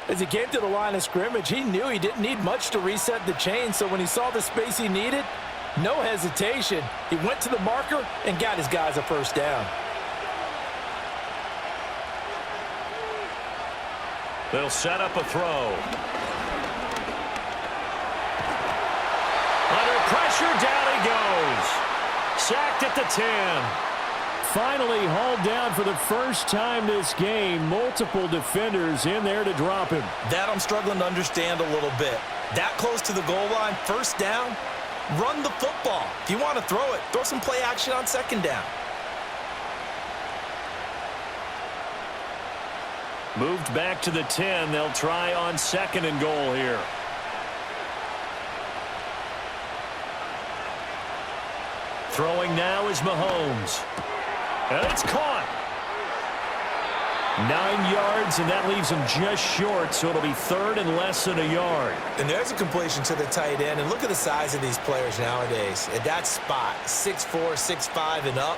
As he came to the line of scrimmage, he knew he didn't need much to reset the chain, so when he saw the space he needed, no hesitation. He went to the marker and got his guys a first down. They'll set up a throw. Under pressure, down he goes. Sacked at the 10. Finally hauled down for the first time this game. Multiple defenders in there to drop him. That I'm struggling to understand a little bit. That close to the goal line, first down, run the football. If you want to throw it, throw some play action on second down. Moved back to the 10. They'll try on second and goal here. Throwing now is Mahomes. And it's caught. 9 yards, and that leaves him just short, so it'll be third and less than a yard. And there's a completion to the tight end, and look at the size of these players nowadays. At that spot, 6'4", 6'5", and up.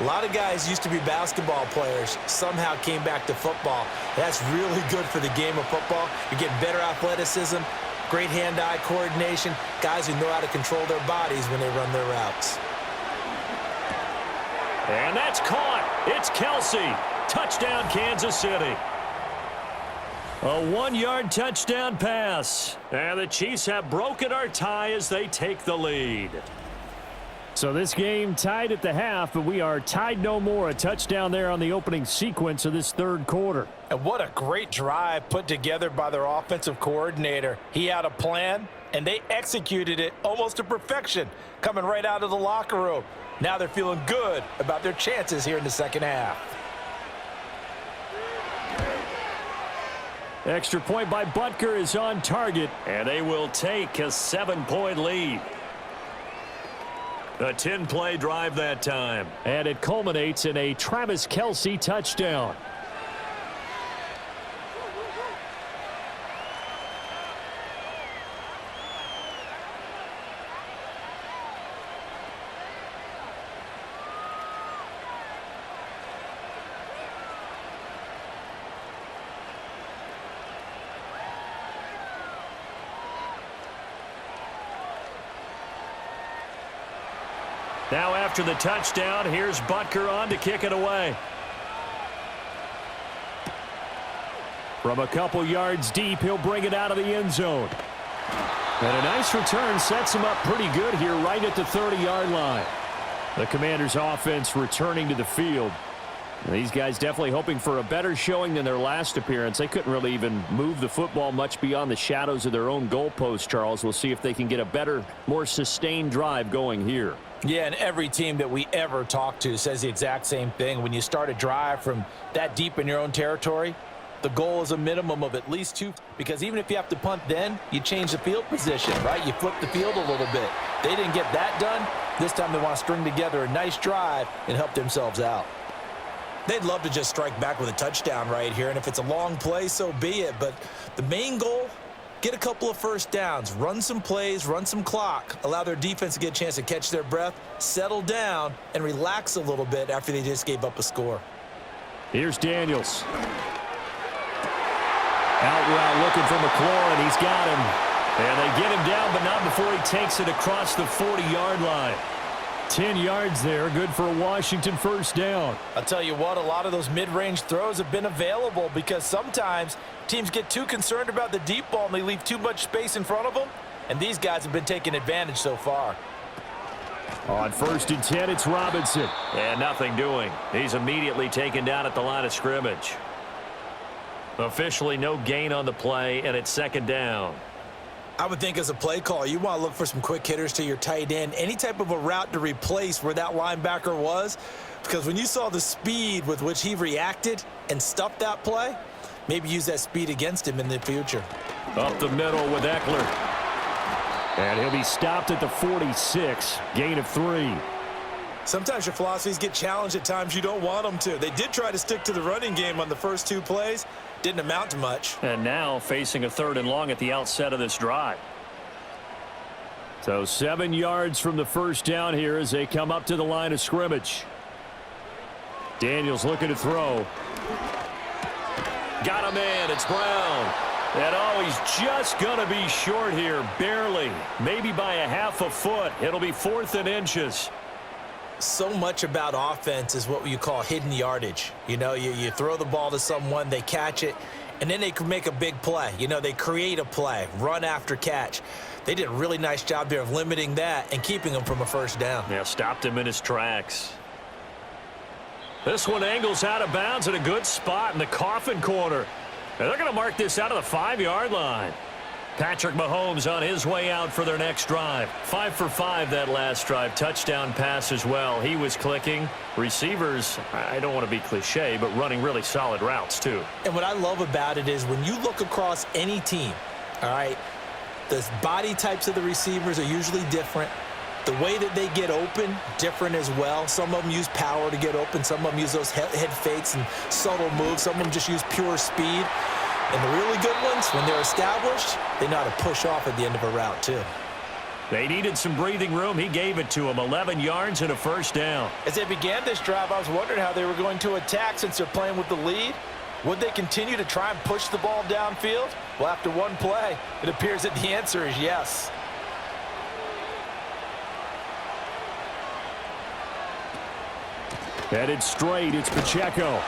A lot of guys used to be basketball players, somehow came back to football. That's really good for the game of football. You're getting better athleticism, great hand-eye coordination, guys who know how to control their bodies when they run their routes. And that's caught. It's Kelsey. Touchdown, Kansas City. A 1-yard touchdown pass. And the Chiefs have broken our tie as they take the lead. So this game tied at the half, but we are tied no more. A touchdown there on the opening sequence of this third quarter. And what a great drive put together by their offensive coordinator. He had a plan, and they executed it almost to perfection, coming right out of the locker room. Now they're feeling good about their chances here in the second half. Extra point by Butker is on target, and they will take a 7-point lead. A 10-play drive that time. And it culminates in a Travis Kelce touchdown. Now after the touchdown, here's Butker on to kick it away. From a couple yards deep, he'll bring it out of the end zone. And a nice return sets him up pretty good here right at the 30-yard line. The Commanders' offense returning to the field. These guys definitely hoping for a better showing than their last appearance. They couldn't really even move the football much beyond the shadows of their own goalpost, Charles. We'll see if they can get a better, more sustained drive going here. Yeah, and every team that we ever talk to says the exact same thing. When you start a drive from that deep in your own territory, the goal is a minimum of at least 2, because even if you have to punt then, you change the field position, right? You flip the field a little bit. They didn't get that done. This time they want to string together a nice drive and help themselves out. They'd love to just strike back with a touchdown right here, and if it's a long play, so be it. But the main goal, get a couple of first downs, run some plays, run some clock, allow their defense to get a chance to catch their breath, settle down, and relax a little bit after they just gave up a score. Here's Daniels. Out route looking for McLaurin. He's got him. And they get him down, but not before he takes it across the 40-yard line. 10 yards there, good for a Washington first down. I'll tell you what, a lot of those mid-range throws have been available because sometimes teams get too concerned about the deep ball and they leave too much space in front of them, and these guys have been taking advantage so far. On 1st and 10, it's Robinson. And nothing doing. He's immediately taken down at the line of scrimmage. Officially no gain on the play, and it's second down. I would think as a play call, you want to look for some quick hitters to your tight end, any type of a route to replace where that linebacker was, because when you saw the speed with which he reacted and stuffed that play, maybe use that speed against him in the future. Up the middle with Eckler. And he'll be stopped at the 46, gain of 3. Sometimes your philosophies get challenged at times you don't want them to. They did try to stick to the running game on the first 2 plays. Didn't amount to much. And now facing a 3rd and long at the outset of this drive. So 7 yards from the first down here as they come up to the line of scrimmage. Daniels looking to throw. Got a man. It's Brown. And he's just going to be short here, barely. Maybe by a half a foot. It'll be 4th and inches. So much about offense is what you call hidden yardage. You know, you throw the ball to someone, they catch it, and then they can make a big play. You know, they create a play, run after catch. They did a really nice job there of limiting that and keeping him from a first down. Yeah, stopped him in his tracks. This one angles out of bounds at a good spot in the coffin corner. And they're going to mark this out of the 5-yard line. Patrick Mahomes on his way out for their next drive. 5 for 5 that last drive. Touchdown pass as well. He was clicking. Receivers, I don't want to be cliche, but running really solid routes too. And what I love about it is when you look across any team, all right, the body types of the receivers are usually different. The way that they get open, different as well. Some of them use power to get open. Some of them use those head fakes and subtle moves. Some of them just use pure speed. And the really good ones, when they're established, they know how to push off at the end of a route too. They needed some breathing room. He gave it to them. 11 yards and a first down. As they began this drive, I was wondering how they were going to attack since they're playing with the lead. Would they continue to try and push the ball downfield? Well, after one play, it appears that the answer is yes. Headed straight, it's Pacheco.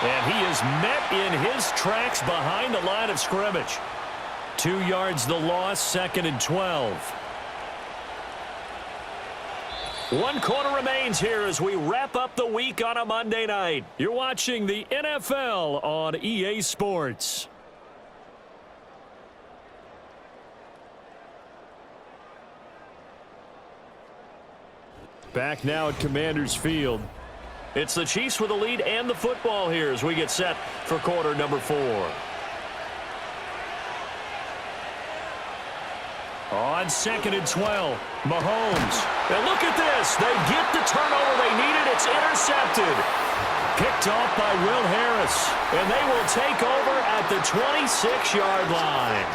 And he is met in his tracks behind the line of scrimmage. 2 yards the loss, 2nd and 12. 1 quarter remains here as we wrap up the week on a Monday night. You're watching the NFL on EA Sports. Back now at Commanders Field. It's the Chiefs with the lead and the football here as we get set for quarter number 4. On 2nd and 12, Mahomes. And look at this. They get the turnover they needed. It's intercepted. Picked off by Will Harris. And they will take over at the 26-yard line.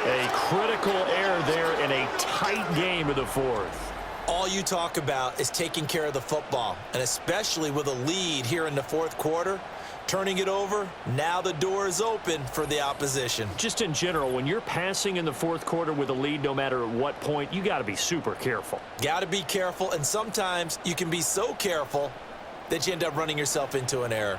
A critical error there in a tight game of the 4th. All you talk about is taking care of the football, and especially with a lead here in the 4th quarter, turning it over, now the door is open for the opposition. Just in general, when you're passing in the 4th quarter with a lead, no matter at what point, you got to be super careful. Got to be careful, and sometimes you can be so careful that you end up running yourself into an error.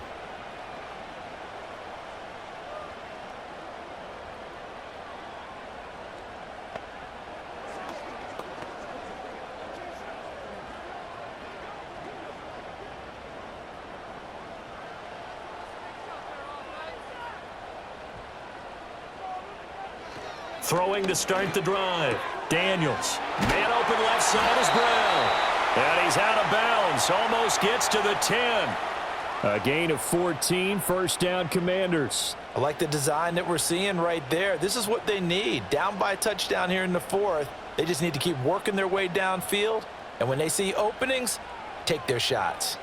Throwing to start the drive. Daniels. Man open left side is Brown. And he's out of bounds. Almost gets to the 10. A gain of 14. First down, Commanders. I like the design that we're seeing right there. This is what they need. Down by a touchdown here in the 4th. They just need to keep working their way downfield. And when they see openings, take their shots.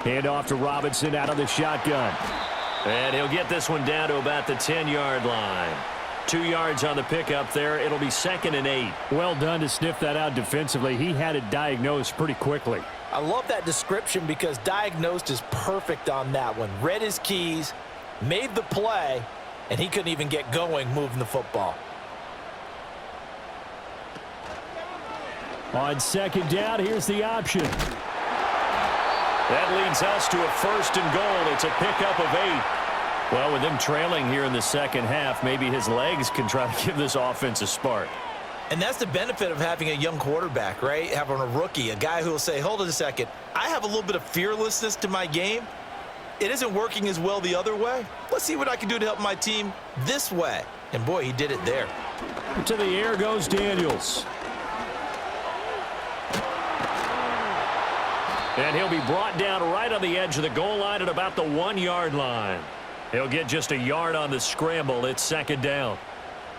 Hand off to Robinson out of the shotgun. And he'll get this one down to about the 10-yard line. 2 yards on the pickup there. It'll be 2nd and 8. Well done to sniff that out defensively. He had it diagnosed pretty quickly. I love that description because diagnosed is perfect on that one. Read his keys, made the play, and he couldn't even get going moving the football. On 2nd down, here's the option. That leads us to a 1st and goal. It's a pickup of 8. Well, with them trailing here in the second half, maybe his legs can try to give this offense a spark. And that's the benefit of having a young quarterback, right? Having a rookie, a guy who will say, hold it a second, I have a little bit of fearlessness to my game. It isn't working as well the other way. Let's see what I can do to help my team this way. And boy, he did it there. To the air goes Daniels. And he'll be brought down right on the edge of the goal line at about the 1-yard line. He'll get just a yard on the scramble. It's second down.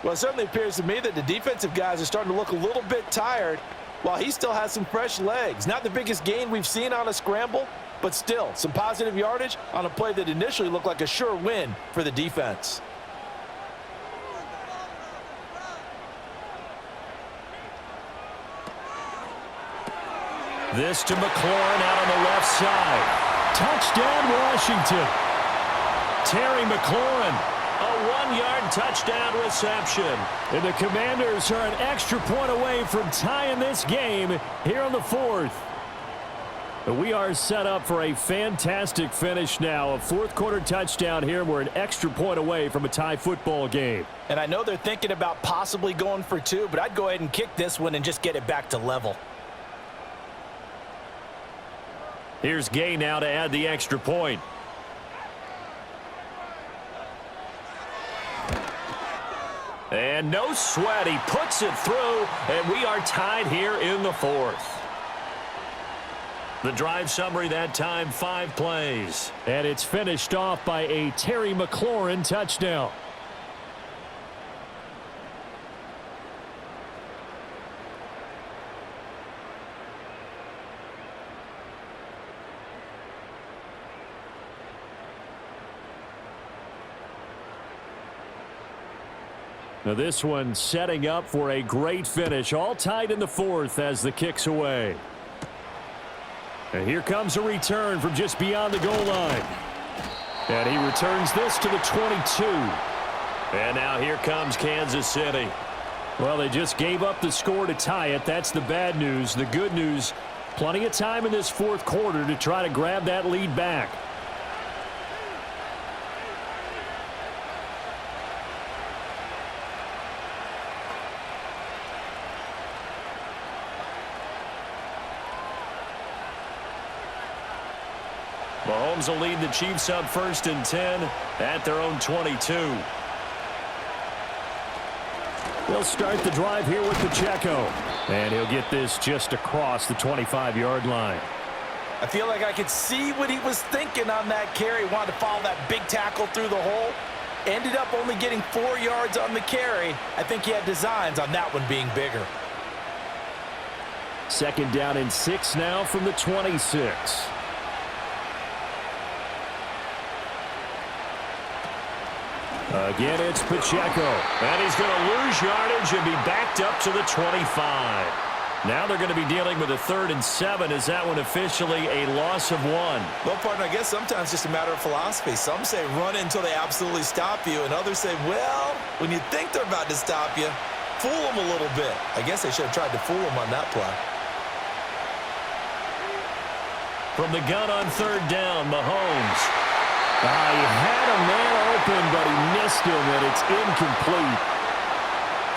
Well, it certainly appears to me that the defensive guys are starting to look a little bit tired while he still has some fresh legs. Not the biggest gain we've seen on a scramble, but still some positive yardage on a play that initially looked like a sure win for the defense. This to McLaurin out on the left side. Touchdown, Washington. Terry McLaurin, a 1-yard touchdown reception. And the Commanders are an extra point away from tying this game here on the 4th. We are set up for a fantastic finish now. A fourth-quarter touchdown here. We're an extra point away from a tie football game. And I know they're thinking about possibly going for 2, but I'd go ahead and kick this one and just get it back to level. Here's Gay now to add the extra point. And no sweat. He puts it through, and we are tied here in the 4th. The drive summary that time, 5 plays. And it's finished off by a Terry McLaurin touchdown. Now this one setting up for a great finish. All tied in the 4th as the kick's away. And here comes a return from just beyond the goal line. And he returns this to the 22. And now here comes Kansas City. Well, they just gave up the score to tie it. That's the bad news. The good news, plenty of time in this 4th quarter to try to grab that lead back. Mahomes will lead the Chiefs up 1st and 10 at their own 22. They'll start the drive here with Pacheco. And he'll get this just across the 25-yard line. I feel like I could see what he was thinking on that carry. Wanted to follow that big tackle through the hole. Ended up only getting 4 yards on the carry. I think he had designs on that one being bigger. Second down and 6 now from the 26. Again, it's Pacheco. And he's going to lose yardage and be backed up to the 25. Now they're going to be dealing with a 3rd and 7. Is that one officially a loss of 1? Well, partner, I guess sometimes it's just a matter of philosophy. Some say run until they absolutely stop you, and others say, well, when you think they're about to stop you, fool them a little bit. I guess they should have tried to fool them on that play. From the gun on 3rd down, Mahomes. He had a man open, but he missed him, and it's incomplete.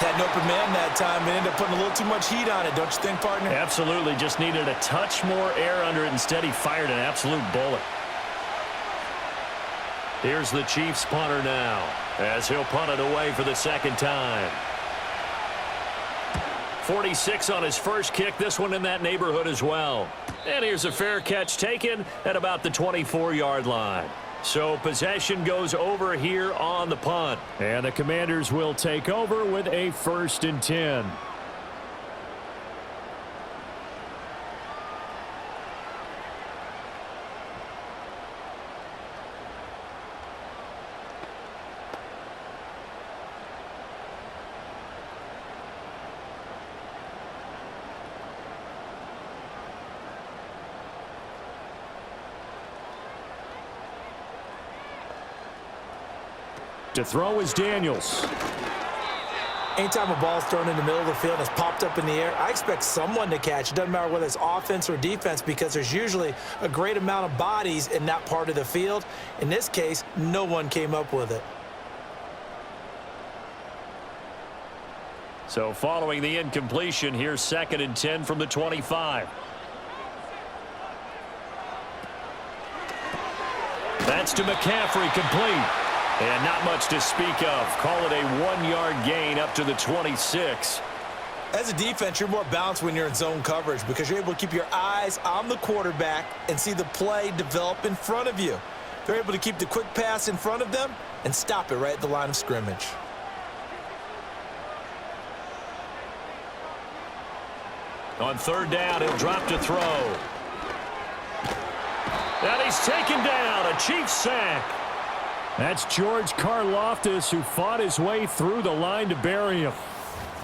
Had an open man that time and ended up putting a little too much heat on it, don't you think, partner? Absolutely. Just needed a touch more air under it. Instead, he fired an absolute bullet. Here's the Chiefs punter now, as he'll punt it away for the 2nd time. 46 on his first kick. This one in that neighborhood as well. And here's a fair catch taken at about the 24-yard line. So possession goes over here on the punt. And the Commanders will take over with a 1st and 10. To throw is Daniels. Anytime a ball's thrown in the middle of the field and it's popped up in the air, I expect someone to catch. It doesn't matter whether it's offense or defense because there's usually a great amount of bodies in that part of the field. In this case, no one came up with it. So following the incompletion, here's 2nd and 10 from the 25. That's to McCaffrey, complete. And not much to speak of. Call it a 1-yard gain up to the 26. As a defense, you're more balanced when you're in zone coverage because you're able to keep your eyes on the quarterback and see the play develop in front of you. They're able to keep the quick pass in front of them and stop it right at the line of scrimmage. On third down, he'll drop to throw. And he's taken down, a Chiefs sack. That's George Karlaftis, who fought his way through the line to bury him.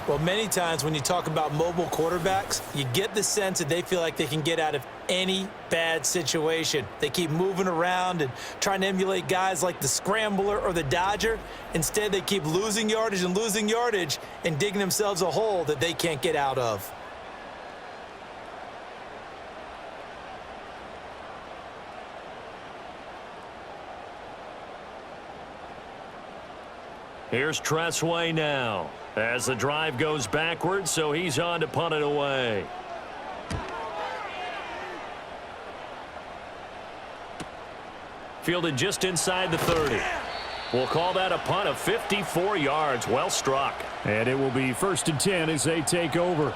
Well, many times when you talk about mobile quarterbacks, you get the sense that they feel like they can get out of any bad situation. They keep moving around and trying to emulate guys like the Scrambler or the Dodger. Instead, they keep losing yardage and digging themselves a hole that they can't get out of. Here's Tressway now as the drive goes backwards, so he's on to punt it away. Fielded just inside the 30. We'll call that a punt of 54 yards. Well struck. And it will be 1st and 10 as they take over.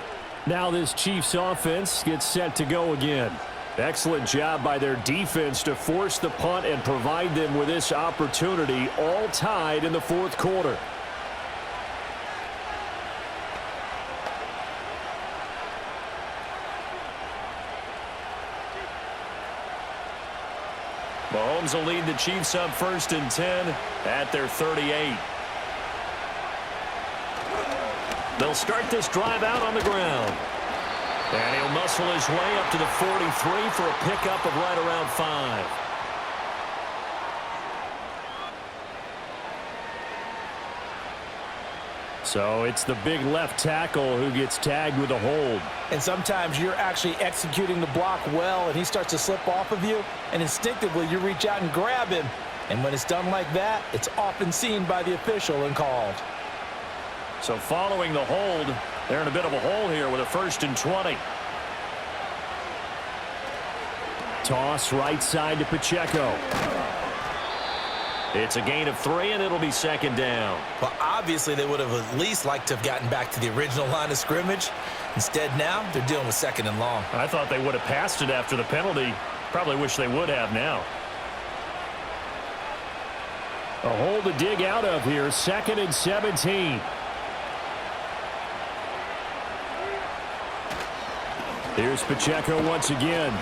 Now this Chiefs offense gets set to go again. Excellent job by their defense to force the punt and provide them with this opportunity, all tied in the 4th quarter. Mahomes will lead the Chiefs up 1st and 10 at their 38. They'll start this drive out on the ground. And he'll muscle his way up to the 43 for a pickup of right around 5. So it's the big left tackle who gets tagged with a hold. And sometimes you're actually executing the block well, and he starts to slip off of you, and instinctively you reach out and grab him. And when it's done like that, it's often seen by the official and called. So following the hold, they're in a bit of a hole here with a 1st and 20. Toss right side to Pacheco. It's a gain of 3, and it'll be 2nd down. Well, obviously they would have at least liked to have gotten back to the original line of scrimmage. Instead, now they're dealing with 2nd and long. I thought they would have passed it after the penalty. Probably wish they would have now. A hole to dig out of here, 2nd and 17. Here's Pacheco once again.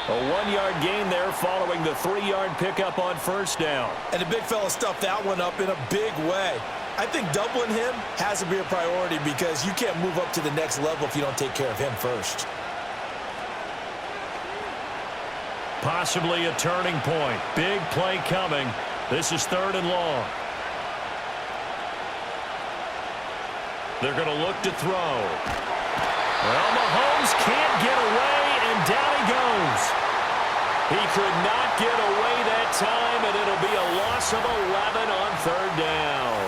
A 1-yard gain there following the 3-yard pickup on 1st down. And the big fella stuffed that one up in a big way. I think doubling him has to be a priority because you can't move up to the next level if you don't take care of him first. Possibly a turning point. Big play coming. This is 3rd and long. They're going to look to throw. Well, Mahomes can't get away, and down he goes. He could not get away that time, and it'll be a loss of 11 on 3rd down.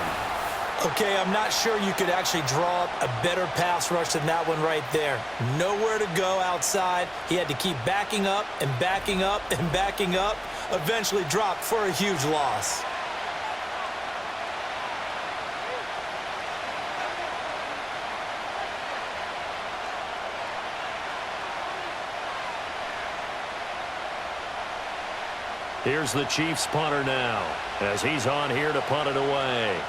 Okay, I'm not sure you could actually draw up a better pass rush than that one right there. Nowhere to go outside. He had to keep backing up and backing up and backing up. Eventually dropped for a huge loss. Here's the Chiefs punter now as he's on here to punt it away.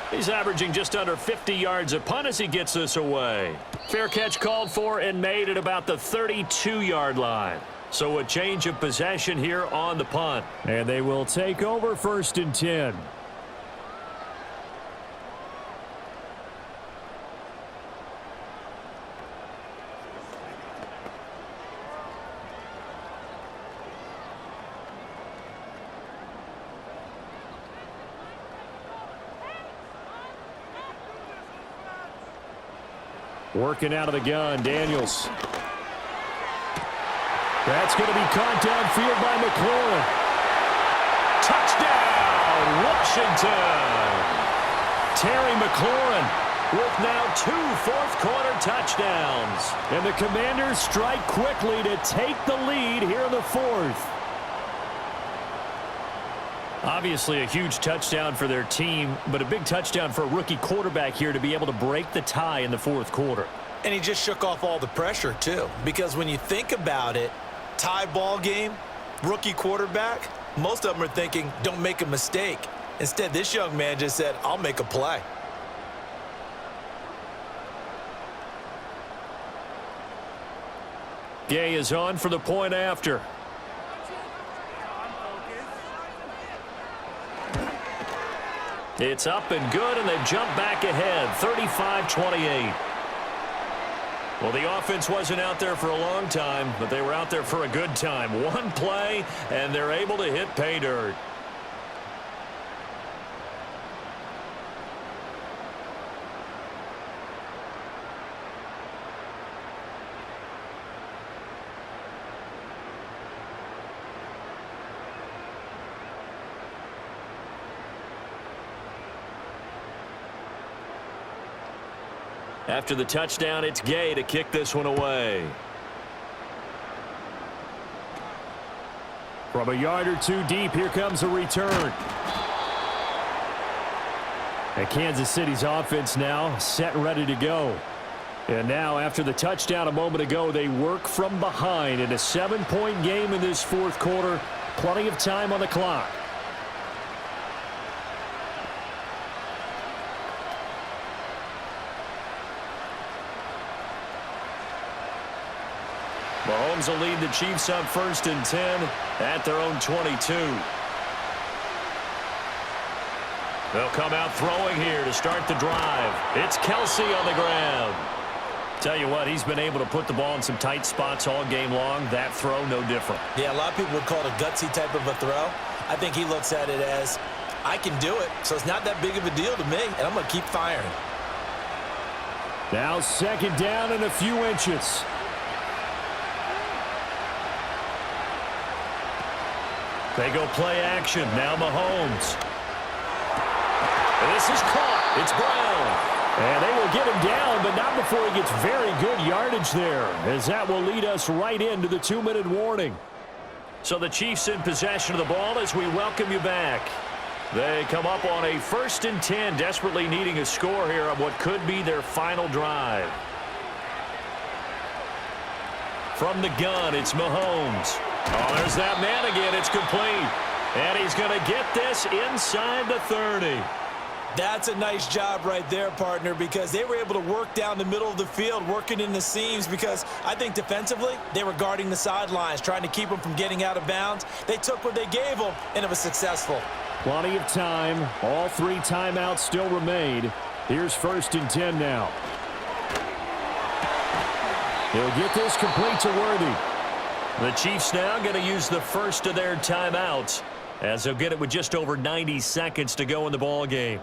He's averaging just under 50 yards a punt as he gets this away. Fair catch called for and made at about the 32-yard line. So a change of possession here on the punt. And they will take over 1st and 10. Working out of the gun, Daniels. That's going to be caught downfield by McLaurin. Touchdown, Washington! Terry McLaurin with now 2 fourth-quarter touchdowns. And the Commanders strike quickly to take the lead here in the 4th. Obviously a huge touchdown for their team, but a big touchdown for a rookie quarterback here to be able to break the tie in the fourth quarter. And he just shook off all the pressure, too. Because when you think about it, tie ball game, rookie quarterback, most of them are thinking, don't make a mistake. Instead, this young man just said, I'll make a play. Gay is on for the point after. It's up and good, and they've jumped back ahead, 35-28. Well, the offense wasn't out there for a long time, but they were out there for a good time. One play, and they're able to hit pay dirt. After the touchdown, it's Gay to kick this one away. From a yard or two deep, here comes a return. And Kansas City's offense now set and ready to go. And now, after the touchdown a moment ago, they work from behind in a 7-point game in this fourth quarter. Plenty of time on the clock. Mahomes will lead the Chiefs up 1st and 10 at their own 22. They'll come out throwing here to start the drive. It's Kelsey on the ground. Tell you what, he's been able to put the ball in some tight spots all game long. That throw, no different. Yeah, a lot of people would call it a gutsy type of a throw. I think he looks at it as, I can do it, so it's not that big of a deal to me, and I'm going to keep firing. Now 2nd down and a few inches. They go play action. Now Mahomes. This is caught. It's Brown. And they will get him down, but not before he gets very good yardage there, as that will lead us right into the 2-minute warning. So the Chiefs in possession of the ball as we welcome you back. They come up on a 1st and 10, desperately needing a score here on what could be their final drive. From the gun, it's Mahomes. Oh, there's that man again. It's complete. And he's going to get this inside the 30. That's a nice job right there, partner, because they were able to work down the middle of the field, working in the seams, because I think defensively they were guarding the sidelines, trying to keep them from getting out of bounds. They took what they gave them, and it was successful. Plenty of time. All 3 timeouts still remain. Here's 1st and 10 now. He'll get this complete to Worthy. The Chiefs now going to use the first of their timeouts, as they'll get it with just over 90 seconds to go in the ball game.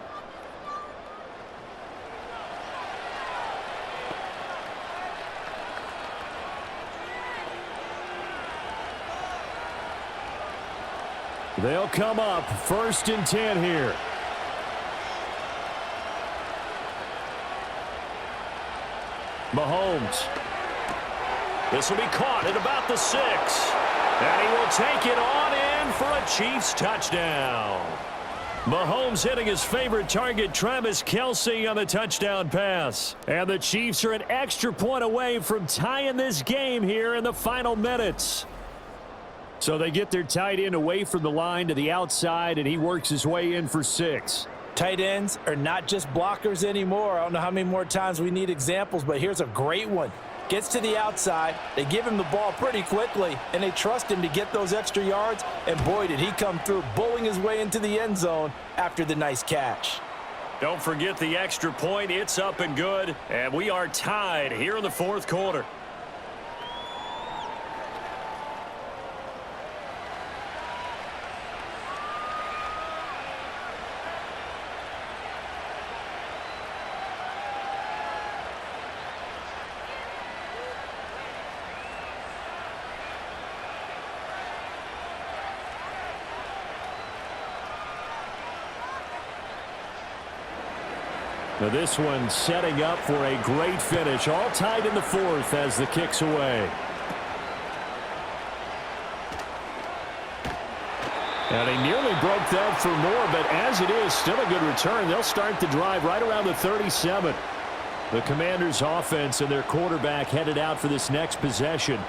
They'll come up 1st and 10 here. Mahomes. This will be caught at about the 6. And he will take it on in for a Chiefs touchdown. Mahomes hitting his favorite target, Travis Kelce, on the touchdown pass. And the Chiefs are an extra point away from tying this game here in the final minutes. So they get their tight end away from the line to the outside, and he works his way in for 6. Tight ends are not just blockers anymore. I don't know how many more times we need examples, but here's a great one. Gets to the outside, they give him the ball pretty quickly, and they trust him to get those extra yards, and boy, did he come through, bowling his way into the end zone after the nice catch. Don't forget the extra point. It's up and good, and we are tied here in the fourth quarter. Now this one setting up for a great finish. All tied in the fourth as the kick's away. And they nearly broke that for more, but as it is, still a good return. They'll start the drive right around the 37. The Commanders' offense and their quarterback headed out for this next possession.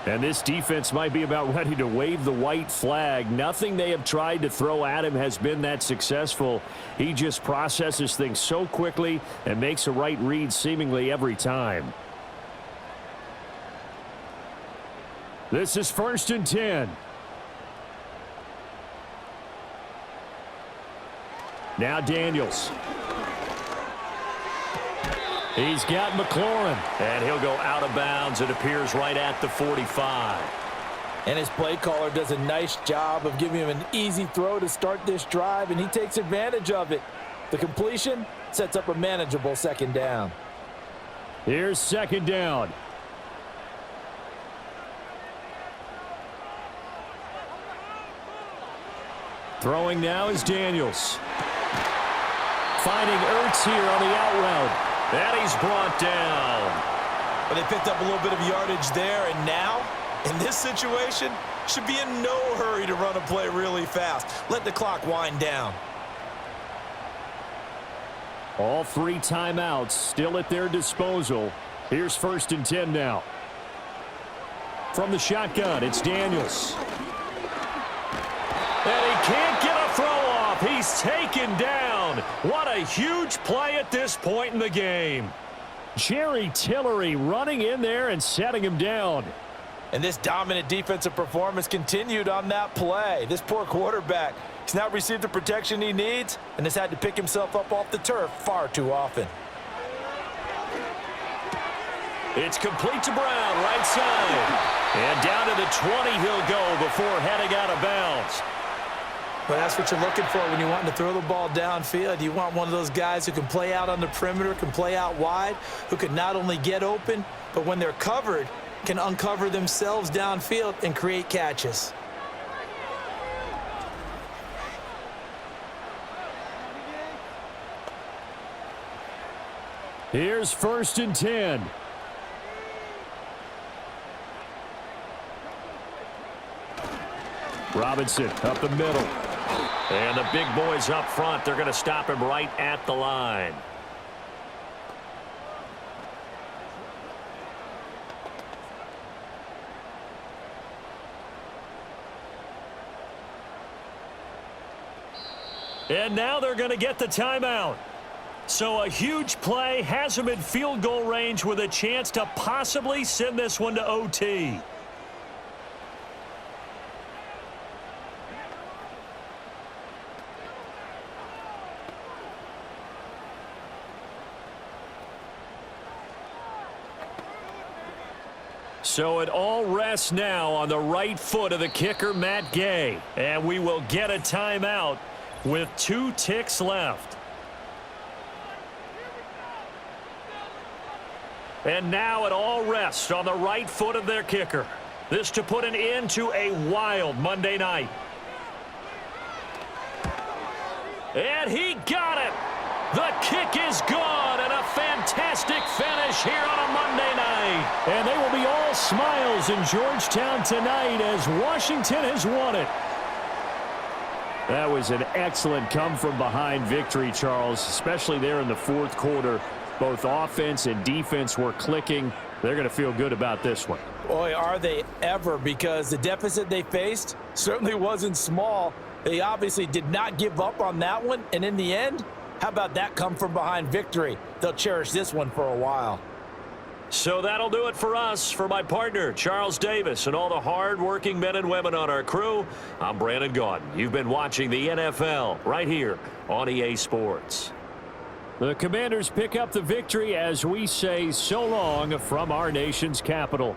And this defense might be about ready to wave the white flag. Nothing they have tried to throw at him has been that successful. He just processes things so quickly and makes a right read seemingly every time. This is 1st and 10. Now Daniels. He's got McLaurin. And he'll go out of bounds. It appears right at the 45. And his play caller does a nice job of giving him an easy throw to start this drive, and he takes advantage of it. The completion sets up a manageable 2nd down. Here's 2nd down. Throwing now is Daniels. Finding Ertz here on the out route. And he's brought down. But they picked up a little bit of yardage there, and now, in this situation, should be in no hurry to run a play really fast. Let the clock wind down. All 3 timeouts still at their disposal. Here's 1st and 10 now. From the shotgun, it's Daniels. And he can't get a throw off. He's taken down. What a huge play at this point in the game. Jerry Tillery running in there and setting him down. And this dominant defensive performance continued on that play. This poor quarterback has not received the protection he needs and has had to pick himself up off the turf far too often. It's complete to Brown, right side. And down to the 20 he'll go before heading out of bounds. Well, that's what you're looking for when you want to throw the ball downfield. You want one of those guys who can play out on the perimeter, can play out wide, who can not only get open, but when they're covered, can uncover themselves downfield and create catches. Here's 1st and 10. Robinson up the middle. And the big boys up front, they're going to stop him right at the line. And now they're going to get the timeout. So a huge play has them in field goal range with a chance to possibly send this one to OT. So it all rests now on the right foot of the kicker, Matt Gay. And we will get a timeout with 2 ticks left. And now it all rests on the right foot of their kicker. This to put an end to a wild Monday night. And he got it. The kick is gone, and a fantastic finish here on a Monday night. And they will be all smiles in Georgetown tonight as Washington has won it. That was an excellent come-from-behind victory, Charles, especially there in the 4th quarter. Both offense and defense were clicking. They're going to feel good about this one. Boy, are they ever, because the deficit they faced certainly wasn't small. They obviously did not give up on that one, and in the end, how about that come-from-behind victory? They'll cherish this one for a while. So that'll do it for us. For my partner, Charles Davis, and all the hard-working men and women on our crew, I'm Brandon Gaudin. You've been watching the NFL right here on EA Sports. The Commanders pick up the victory as we say so long from our nation's capital.